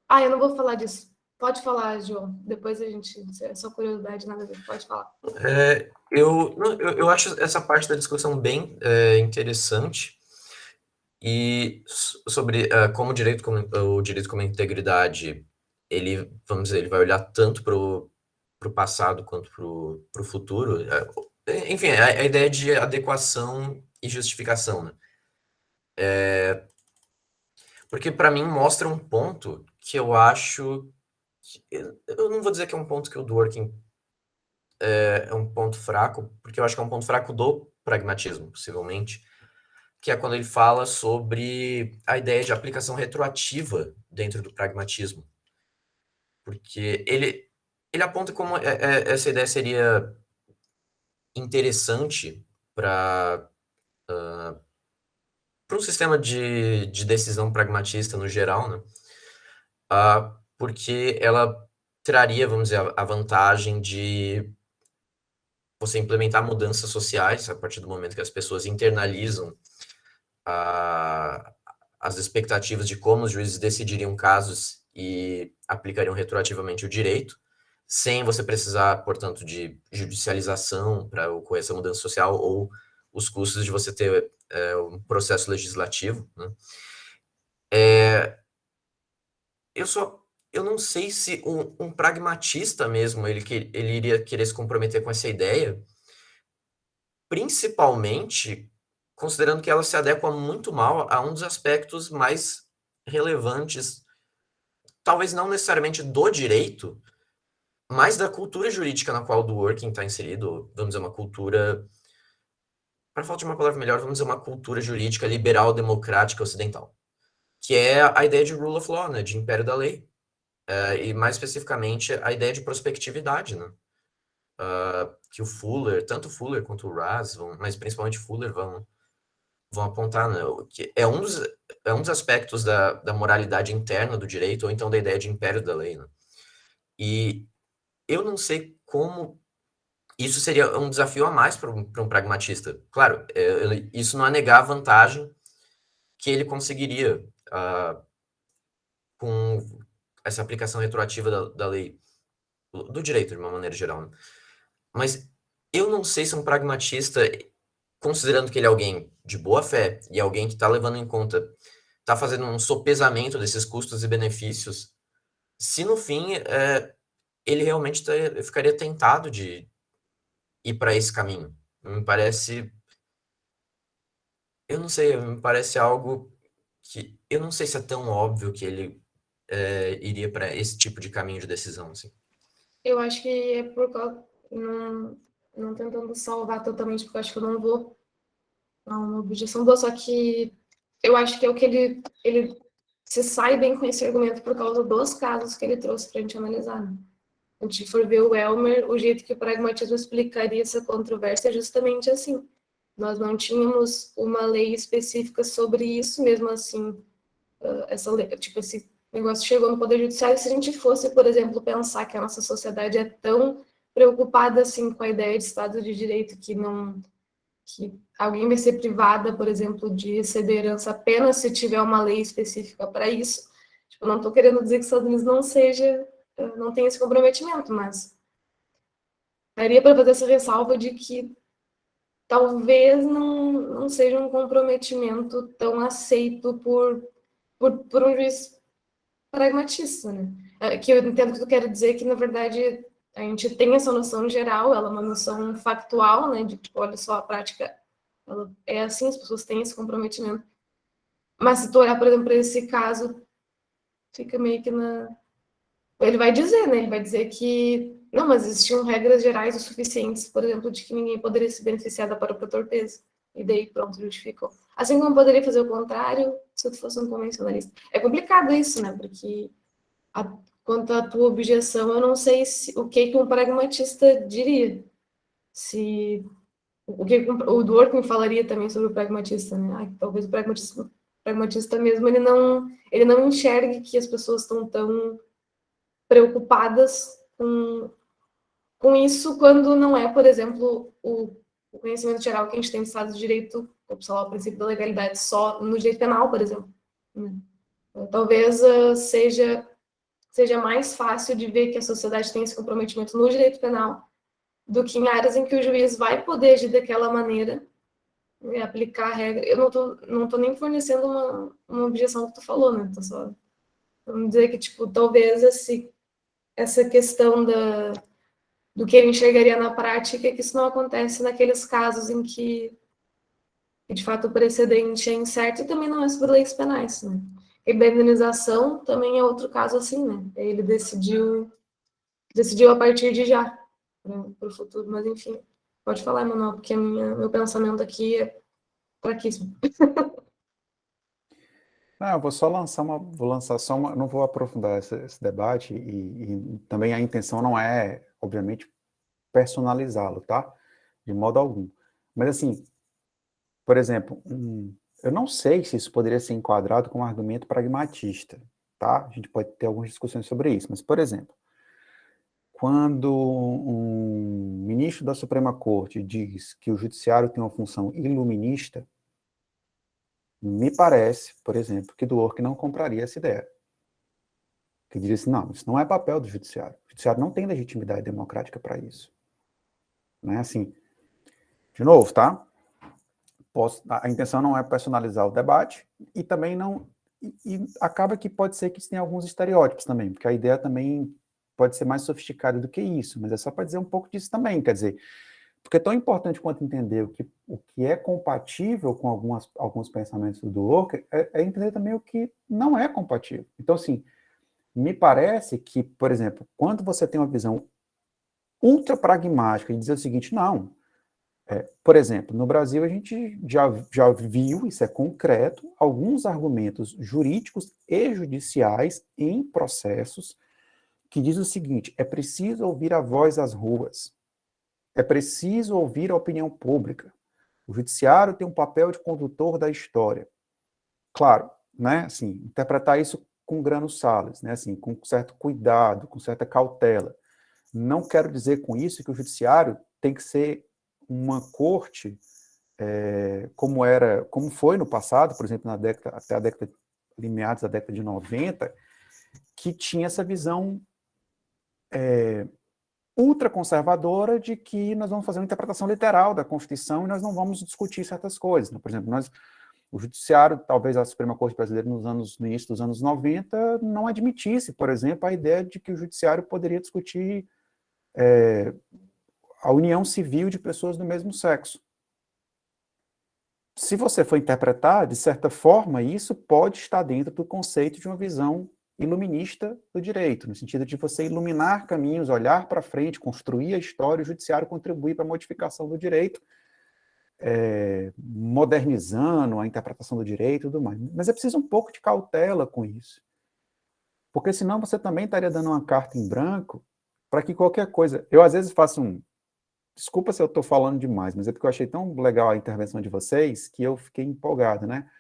eu não vou falar disso. Pode falar, João. Depois a gente... É só curiosidade, nada a ver. Pode falar. Eu acho essa parte da discussão bem interessante. E sobre como o direito como integridade, ele, vamos dizer, ele vai olhar tanto para o passado quanto para o futuro. Enfim, a ideia de adequação e justificação, né? Porque para mim mostra um ponto que eu acho... Eu não vou dizer que é um ponto que o Dworkin é um ponto fraco, porque eu acho que é um ponto fraco do pragmatismo, possivelmente, que é quando ele fala sobre a ideia de aplicação retroativa dentro do pragmatismo. Porque ele aponta como essa ideia seria interessante para um sistema de decisão pragmatista no geral, né? Porque ela traria, vamos dizer, a vantagem de você implementar mudanças sociais a partir do momento que as pessoas internalizam as expectativas de como os juízes decidiriam casos e aplicariam retroativamente o direito, sem você precisar, portanto, de judicialização para ocorrer essa mudança social ou os custos de você ter um processo legislativo, né? Eu não sei se um pragmatista mesmo, ele iria querer se comprometer com essa ideia, principalmente considerando que ela se adequa muito mal a um dos aspectos mais relevantes, talvez não necessariamente do direito, mas da cultura jurídica na qual o Dworkin está inserido, vamos dizer, uma cultura, para falar de uma palavra melhor, vamos dizer, uma cultura jurídica liberal, democrática, ocidental, que é a ideia de rule of law, né, de império da lei, e mais especificamente a ideia de prospectividade, né, que tanto o Fuller quanto o Raz, mas principalmente Fuller, vão apontar, né, que é um dos aspectos da moralidade interna do direito, ou então da ideia de império da lei, né? E eu não sei como isso seria um desafio a mais para um pragmatista. Claro, isso não é negar a vantagem que ele conseguiria com essa aplicação retroativa da lei, do direito, de uma maneira geral, né? Mas eu não sei se um pragmatista, considerando que ele é alguém de boa fé e alguém que está levando em conta, está fazendo um sopesamento desses custos e benefícios, se no fim ele realmente ficaria tentado de ir para esse caminho. Me parece, eu não sei, me parece algo que eu não sei se é tão óbvio que ele iria para esse tipo de caminho de decisão, assim. Eu acho que é por causa... Não tentando salvar totalmente, porque eu acho que eu não vou uma objeção boa, só que eu acho que é o que ele se sai bem com esse argumento por causa dos casos que ele trouxe para a gente analisar. Né? Se a gente for ver o Elmer, o jeito que o pragmatismo explicaria essa controvérsia é justamente assim. Nós não tínhamos uma lei específica sobre isso, mesmo assim, essa lei, tipo, esse negócio chegou no Poder Judiciário. Se a gente fosse, por exemplo, pensar que a nossa sociedade é tão preocupada assim com a ideia de Estado de Direito que alguém vai ser privada, por exemplo, de receber herança apenas se tiver uma lei específica para isso. Tipo, não estou querendo dizer que os Estados Unidos não tenha esse comprometimento, mas daria para fazer essa ressalva de que talvez não seja um comprometimento tão aceito por um juiz pragmatista, né? Que eu entendo que tu quer dizer que, na verdade, a gente tem essa noção geral, ela é uma noção factual, né? De, tipo, olha só, a prática ela é assim, as pessoas têm esse comprometimento. Mas se tu olhar, por exemplo, para esse caso, fica meio que na... Ele vai dizer, né? Ele vai dizer que não, mas existiam regras gerais o suficientes, por exemplo, de que ninguém poderia se beneficiar da própria torpeza. E daí, pronto, justificou. Assim como poderia fazer o contrário se tu fosse um convencionalista. É complicado isso, né? Porque quanto à tua objeção, eu não sei o que um pragmatista diria. Se o que o Dworkin falaria também sobre o pragmatista, né? Talvez o pragmatista mesmo ele não enxergue que as pessoas estão tão preocupadas com isso quando não é, por exemplo, o conhecimento geral que a gente tem do Estado de Direito, ou, sei lá, o princípio da legalidade só no direito penal, por exemplo. Talvez seja mais fácil de ver que a sociedade tem esse comprometimento no direito penal do que em áreas em que o juiz vai poder agir daquela maneira e aplicar a regra. Eu não tô nem fornecendo uma objeção que tu falou, né? Tô só vamos dizer que, tipo, talvez essa questão do que ele enxergaria na prática, que isso não acontece naqueles casos em que de fato, o precedente é incerto e também não é sobre leis penais, né? E a indenização também é outro caso assim, né? Ele decidiu a partir de já, para o futuro, mas enfim, pode falar, Manuel, porque meu pensamento aqui é fraquíssimo. Não, eu vou lançar só uma, não vou aprofundar esse debate e também a intenção não é, obviamente, personalizá-lo, tá? De modo algum. Mas assim, por exemplo, eu não sei se isso poderia ser enquadrado como um argumento pragmatista, tá? A gente pode ter algumas discussões sobre isso, mas, por exemplo, quando um ministro da Suprema Corte diz que o judiciário tem uma função iluminista, me parece, por exemplo, que Dworkin não compraria essa ideia. Que diria assim, não, isso não é papel do judiciário. O judiciário não tem legitimidade democrática para isso. Não é assim. De novo, tá? A intenção não é personalizar o debate e também não... E acaba que pode ser que isso tenha alguns estereótipos também, porque a ideia também pode ser mais sofisticada do que isso, mas é só para dizer um pouco disso também, quer dizer, porque é tão importante quanto entender o que é compatível com alguns pensamentos do Dworkin, é entender também o que não é compatível. Então, assim, me parece que, por exemplo, quando você tem uma visão ultra pragmática e dizer o seguinte, não, por exemplo, no Brasil a gente já viu, isso é concreto, alguns argumentos jurídicos e judiciais em processos que diz o seguinte, é preciso ouvir a voz das ruas, é preciso ouvir a opinião pública, o judiciário tem um papel de condutor da história. Claro, né, assim, interpretar isso com grano salis, né, assim, com certo cuidado, com certa cautela. Não quero dizer com isso que o judiciário tem que ser uma corte como foi no passado, por exemplo, até a década, meados da década de 90, que tinha essa visão ultraconservadora de que nós vamos fazer uma interpretação literal da Constituição e nós não vamos discutir certas coisas. Por exemplo, o judiciário, talvez a Suprema Corte Brasileira no início dos anos 90, não admitisse, por exemplo, a ideia de que o judiciário poderia discutir a união civil de pessoas do mesmo sexo. Se você for interpretar, de certa forma, isso pode estar dentro do conceito de uma visão iluminista do direito, no sentido de você iluminar caminhos, olhar para frente, construir a história, o judiciário contribuir para a modificação do direito, modernizando a interpretação do direito e tudo mais. Mas é preciso um pouco de cautela com isso. Porque senão você também estaria dando uma carta em branco para que qualquer coisa... Eu, às vezes, faço um... Desculpa se eu estou falando demais, mas é porque eu achei tão legal a intervenção de vocês que eu fiquei empolgado, né?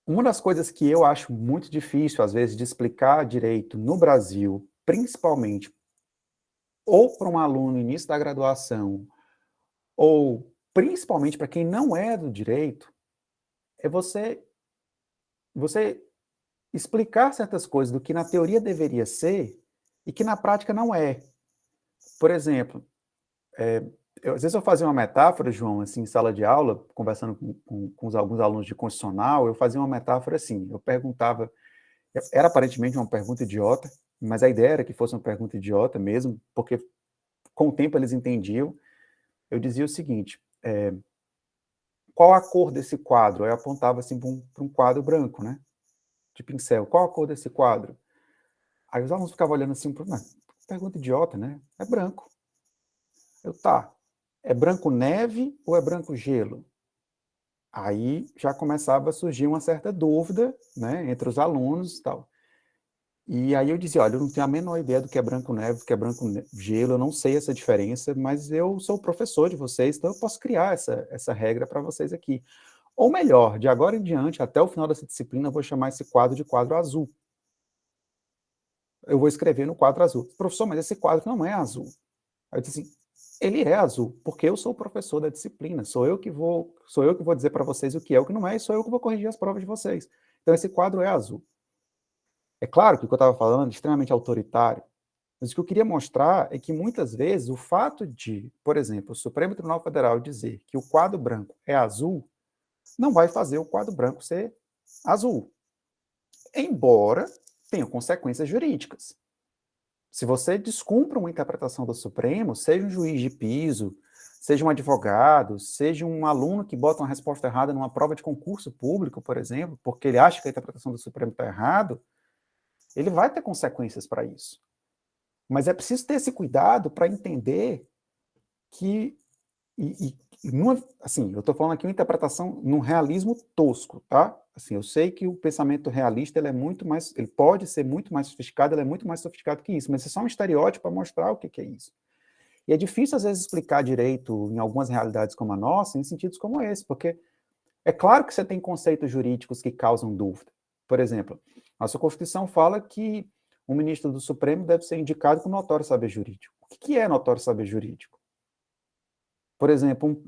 Uma das coisas que eu acho muito difícil, às vezes, de explicar direito no Brasil, principalmente, ou para um aluno no início da graduação, ou principalmente para quem não é do direito, é você explicar certas coisas do que na teoria deveria ser e que na prática não é. Por exemplo, às vezes eu fazia uma metáfora, João, assim, em sala de aula, conversando com alguns alunos de constitucional, eu fazia uma metáfora assim, eu perguntava, era aparentemente uma pergunta idiota, mas a ideia era que fosse uma pergunta idiota mesmo, porque com o tempo eles entendiam. Eu dizia o seguinte, qual a cor desse quadro? Eu apontava assim para um quadro branco, né? De pincel. Qual a cor desse quadro? Aí os alunos ficavam olhando assim, pergunta idiota, né? É branco. Tá. É branco neve ou é branco gelo? Aí já começava a surgir uma certa dúvida, né, entre os alunos e tal. E aí eu dizia, olha, eu não tenho a menor ideia do que é branco neve, do que é branco gelo, eu não sei essa diferença, mas eu sou o professor de vocês, então eu posso criar essa regra para vocês aqui. Ou melhor, de agora em diante, até o final dessa disciplina, eu vou chamar esse quadro de quadro azul. Eu vou escrever no quadro azul. Professor, mas esse quadro não é azul. Aí eu disse assim, ele é azul, porque eu sou o professor da disciplina, sou eu que vou dizer para vocês o que é, o que não é, e sou eu que vou corrigir as provas de vocês. Então esse quadro é azul. É claro que o que eu estava falando é extremamente autoritário, mas o que eu queria mostrar é que muitas vezes o fato de, por exemplo, o Supremo Tribunal Federal dizer que o quadro branco é azul, não vai fazer o quadro branco ser azul. Embora tenha consequências jurídicas. Se você descumpre uma interpretação do Supremo, seja um juiz de piso, seja um advogado, seja um aluno que bota uma resposta errada numa prova de concurso público, por exemplo, porque ele acha que a interpretação do Supremo está errada, ele vai ter consequências para isso. Mas é preciso ter esse cuidado para entender que, assim, eu estou falando aqui uma interpretação num realismo tosco, tá? Assim, eu sei que o pensamento realista ele pode ser muito mais sofisticado, ele é muito mais sofisticado que isso, mas é só um estereótipo para mostrar o que é isso. E é difícil, às vezes, explicar direito em algumas realidades como a nossa, em sentidos como esse, porque é claro que você tem conceitos jurídicos que causam dúvida. Por exemplo, a sua Constituição fala que um ministro do Supremo deve ser indicado com notório saber jurídico. O que é notório saber jurídico? Por exemplo,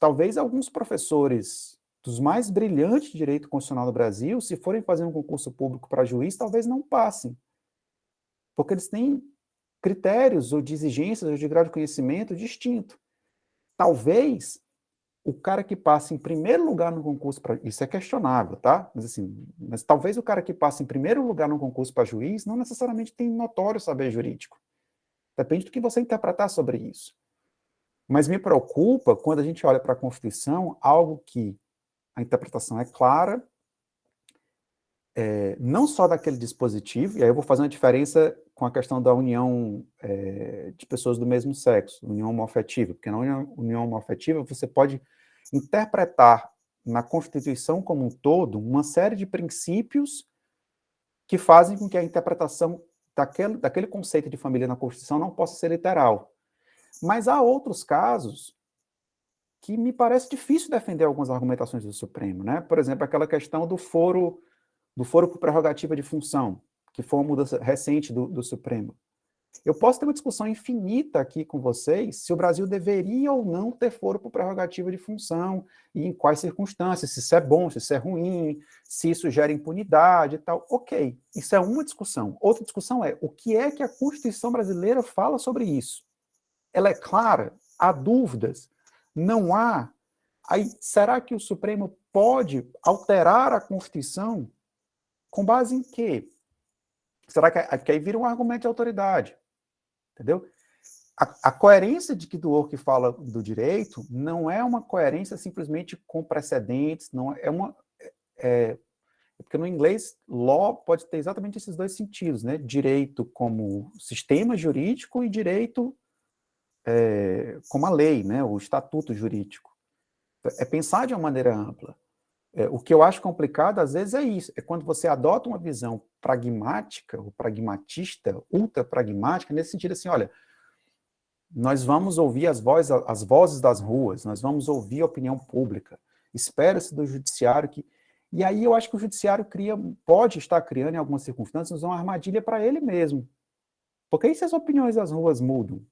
talvez alguns professores dos mais brilhantes de direito constitucional do Brasil, se forem fazer um concurso público para juiz, talvez não passem. Porque eles têm critérios ou de exigências ou de grau de conhecimento distinto. Talvez o cara que passa em primeiro lugar no concurso para... Isso é questionável, tá? Mas talvez o cara que passa em primeiro lugar no concurso para juiz não necessariamente tem notório saber jurídico. Depende do que você interpretar sobre isso. Mas me preocupa quando a gente olha para a Constituição, algo que a interpretação é clara, não só daquele dispositivo, e aí eu vou fazer uma diferença com a questão da união de pessoas do mesmo sexo, união homoafetiva, porque na união homoafetiva você pode interpretar na Constituição como um todo uma série de princípios que fazem com que a interpretação daquele conceito de família na Constituição não possa ser literal. Mas há outros casos que me parece difícil defender algumas argumentações do Supremo, né? Por exemplo, aquela questão do foro por prerrogativa de função, que foi uma mudança recente do Supremo. Eu posso ter uma discussão infinita aqui com vocês se o Brasil deveria ou não ter foro por prerrogativa de função, e em quais circunstâncias, se isso é bom, se isso é ruim, se isso gera impunidade e tal. Ok, isso é uma discussão. Outra discussão é o que é que a Constituição brasileira fala sobre isso. Ela é clara? Há dúvidas? Não há? Aí, será que o Supremo pode alterar a Constituição com base em quê? Será que aí vira um argumento de autoridade? Entendeu? A coerência de que Dworkin fala do direito não é uma coerência simplesmente com precedentes, não é uma... porque no inglês, law pode ter exatamente esses dois sentidos, né? Direito como sistema jurídico e direito como a lei, né, o estatuto jurídico. É pensar de uma maneira ampla. O que eu acho complicado, às vezes, é isso. É quando você adota uma visão pragmática, ou pragmatista, ultra pragmática, nesse sentido assim, olha, nós vamos ouvir as vozes das ruas, nós vamos ouvir a opinião pública. Espera-se do judiciário que... E aí eu acho que o judiciário pode estar criando, em algumas circunstâncias, uma armadilha para ele mesmo. Porque aí se as opiniões das ruas mudam,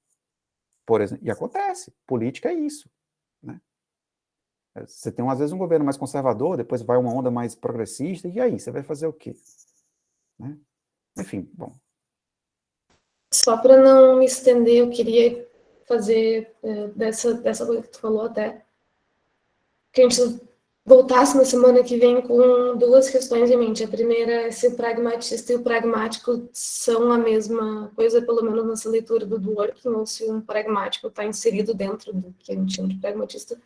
por exemplo, e acontece, política é isso, né? Você tem, às vezes, um governo mais conservador, depois vai uma onda mais progressista, e aí, você vai fazer o quê? Né? Enfim, bom. Só para não me estender, eu queria fazer dessa coisa que tu falou até, que a gente voltasse na semana que vem com duas questões em mente. A primeira é se o pragmatista e o pragmático são a mesma coisa, pelo menos nessa leitura do Dworkin, ou se um pragmático está inserido dentro do que a gente chama de pragmatista.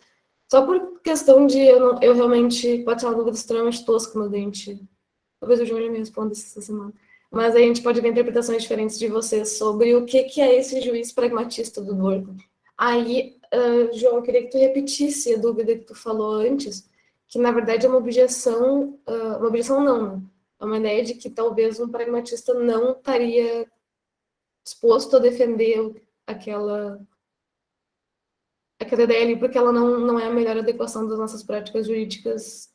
Só por questão de eu realmente, pode ser uma dúvida extremamente tosca, mas a gente, talvez o Júnior me responda essa semana, mas a gente pode ver interpretações diferentes de vocês sobre o que é esse juiz pragmatista do Dworkin. Aí, João, eu queria que tu repetisse a dúvida que tu falou antes, que na verdade é uma objeção não, né? É uma ideia de que talvez um pragmatista não estaria disposto a defender aquela ideia ali, porque ela não é a melhor adequação das nossas práticas jurídicas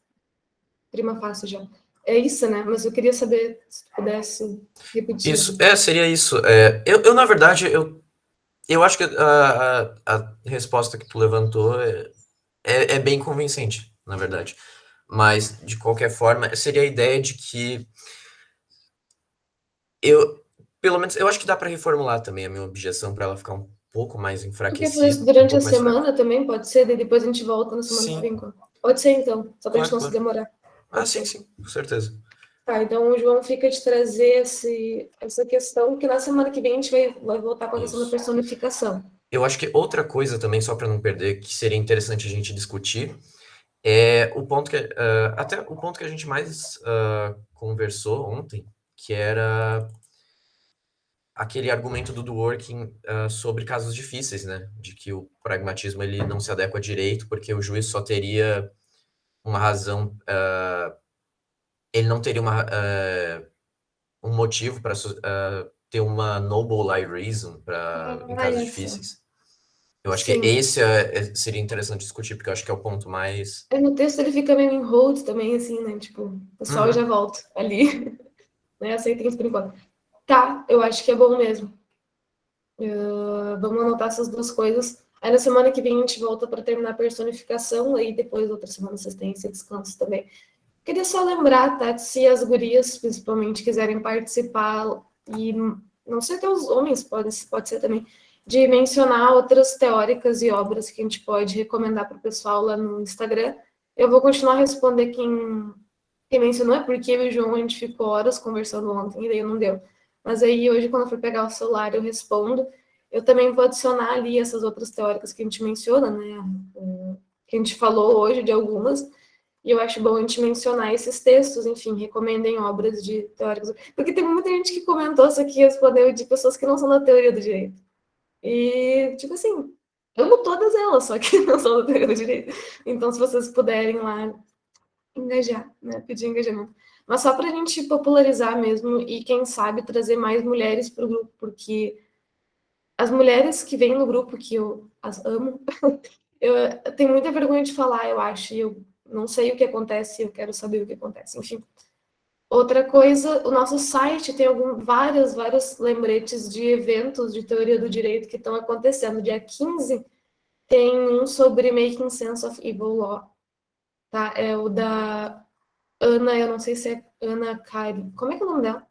prima facie já. É isso, né? Mas eu queria saber se tu pudesse repetir. Isso, seria isso. Na verdade, eu acho que a resposta que tu levantou é bem convincente, na verdade. Mas, de qualquer forma, seria a ideia de que pelo menos, eu acho que dá para reformular também a minha objeção para ela ficar um pouco mais Porque foi isso enfraquecida. durante a semana também, pode ser, e depois a gente volta na semana que vem. Pode ser, então, só para a gente não se demorar. Sim, com certeza. Tá, então o João fica de trazer essa questão, que na semana que vem a gente vai voltar com a questão da personificação. Eu acho que outra coisa também, só para não perder, que seria interessante a gente discutir, é o ponto até o ponto que a gente mais conversou ontem, que era aquele argumento do Dworkin sobre casos difíceis, né? De que o pragmatismo ele não se adequa a direito, porque o juiz só teria uma razão, ele não teria um motivo para ter uma noble lie reason em casos difíceis. Eu acho que esse seria interessante discutir, porque eu acho que é o ponto mais... No texto ele fica meio em hold também, assim, né? Tipo, pessoal, eu já volto ali. Né? Aceitem isso por enquanto. Tá, eu acho que é bom mesmo. Vamos anotar essas duas coisas. Aí na semana que vem a gente volta para terminar a personificação, aí depois, outra semana, vocês têm esse descanso também. Queria só lembrar, tá? Se as gurias, principalmente, quiserem participar, e não sei, até os homens pode ser também, de mencionar outras teóricas e obras que a gente pode recomendar para o pessoal lá no Instagram. Eu vou continuar a responder quem mencionou, é porque eu e o João, a gente ficou horas conversando ontem e daí não deu. Mas aí hoje, quando eu for pegar o celular, eu respondo. Eu também vou adicionar ali essas outras teóricas que a gente menciona, né? Que a gente falou hoje de algumas. E eu acho bom a gente mencionar esses textos, enfim, recomendem obras de teóricos. Porque tem muita gente que comentou isso aqui, respondeu de pessoas que não são da teoria do direito. E, tipo assim, amo todas elas, só que não são da teoria do direito. Então, se vocês puderem lá engajar, né? Pedir engajamento. Mas só para a gente popularizar mesmo e, quem sabe, trazer mais mulheres para o grupo, porque as mulheres que vêm no grupo, que eu as amo, eu tenho muita vergonha de falar, eu acho, e eu não sei o que acontece, eu quero saber o que acontece, enfim. Outra coisa, o nosso site tem vários lembretes de eventos de teoria do direito que estão acontecendo. Dia 15 tem um sobre Making Sense of Evil Law, tá? É o da Ana, eu não sei se é Ana Kari. Como é que é o nome dela?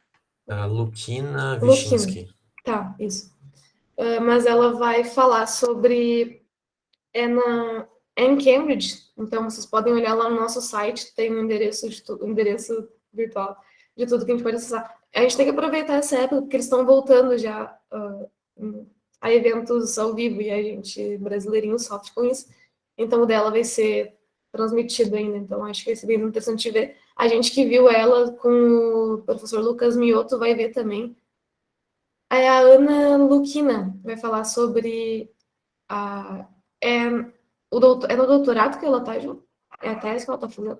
Luquina Vichinsky. Tá, isso. Mas ela vai falar sobre... em Cambridge, então vocês podem olhar lá no nosso site, tem um endereço virtual de tudo que a gente pode acessar. A gente tem que aproveitar essa época, porque eles estão voltando já a eventos ao vivo, e a gente, brasileirinho, sofre com isso. Então o dela vai ser transmitido ainda, então acho que vai ser bem interessante de ver. A gente que viu ela com o professor Lucas Mioto vai ver também. Aí a Ana Luquina vai falar sobre É, é no doutorado que ela tá, Ju? É a tese que ela tá fazendo?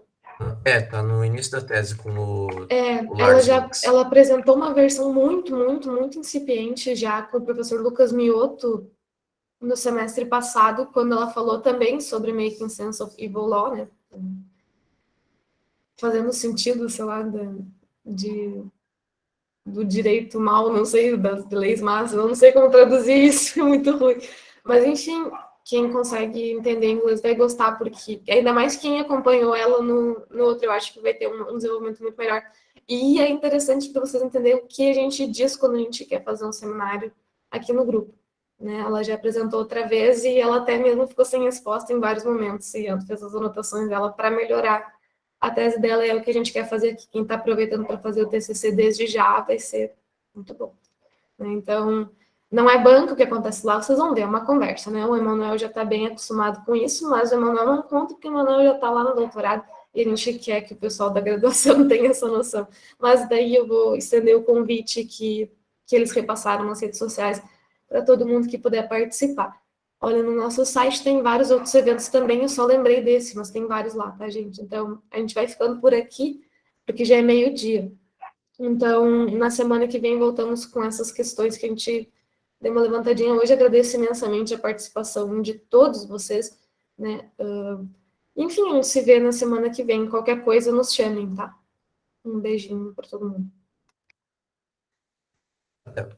Tá no início da tese com o Ela Lars Links. ela apresentou uma versão muito, muito, muito incipiente já com o professor Lucas Mioto no semestre passado, quando ela falou também sobre Making Sense of Evil Law, né? Fazendo sentido, sei lá, do direito mal, não sei, das leis más, eu não sei como traduzir isso, é muito ruim. Mas, enfim, quem consegue entender inglês vai gostar, porque ainda mais quem acompanhou ela no outro, eu acho que vai ter um desenvolvimento muito melhor. E é interessante para vocês entenderem o que a gente diz quando a gente quer fazer um seminário aqui no grupo. Né? Ela já apresentou outra vez e ela até mesmo ficou sem resposta em vários momentos, e ela fez as anotações dela para melhorar. A tese dela é o que a gente quer fazer aqui. Quem está aproveitando para fazer o TCC desde já vai ser muito bom. Então, não é banco que acontece lá, vocês vão ver, é uma conversa, né? O Emanuel já está bem acostumado com isso, mas o Emanuel não conta porque o Emanuel já está lá no doutorado e a gente quer que o pessoal da graduação tenha essa noção. Mas daí eu vou estender o convite que eles repassaram nas redes sociais para todo mundo que puder participar. Olha, no nosso site tem vários outros eventos também, eu só lembrei desse, mas tem vários lá, tá, gente? Então, a gente vai ficando por aqui, porque já é meio-dia. Então, na semana que vem, voltamos com essas questões que a gente deu uma levantadinha hoje. Agradeço imensamente a participação de todos vocês, né? Enfim, a gente se vê na semana que vem. Qualquer coisa, nos chamem, tá? Um beijinho para todo mundo. Até.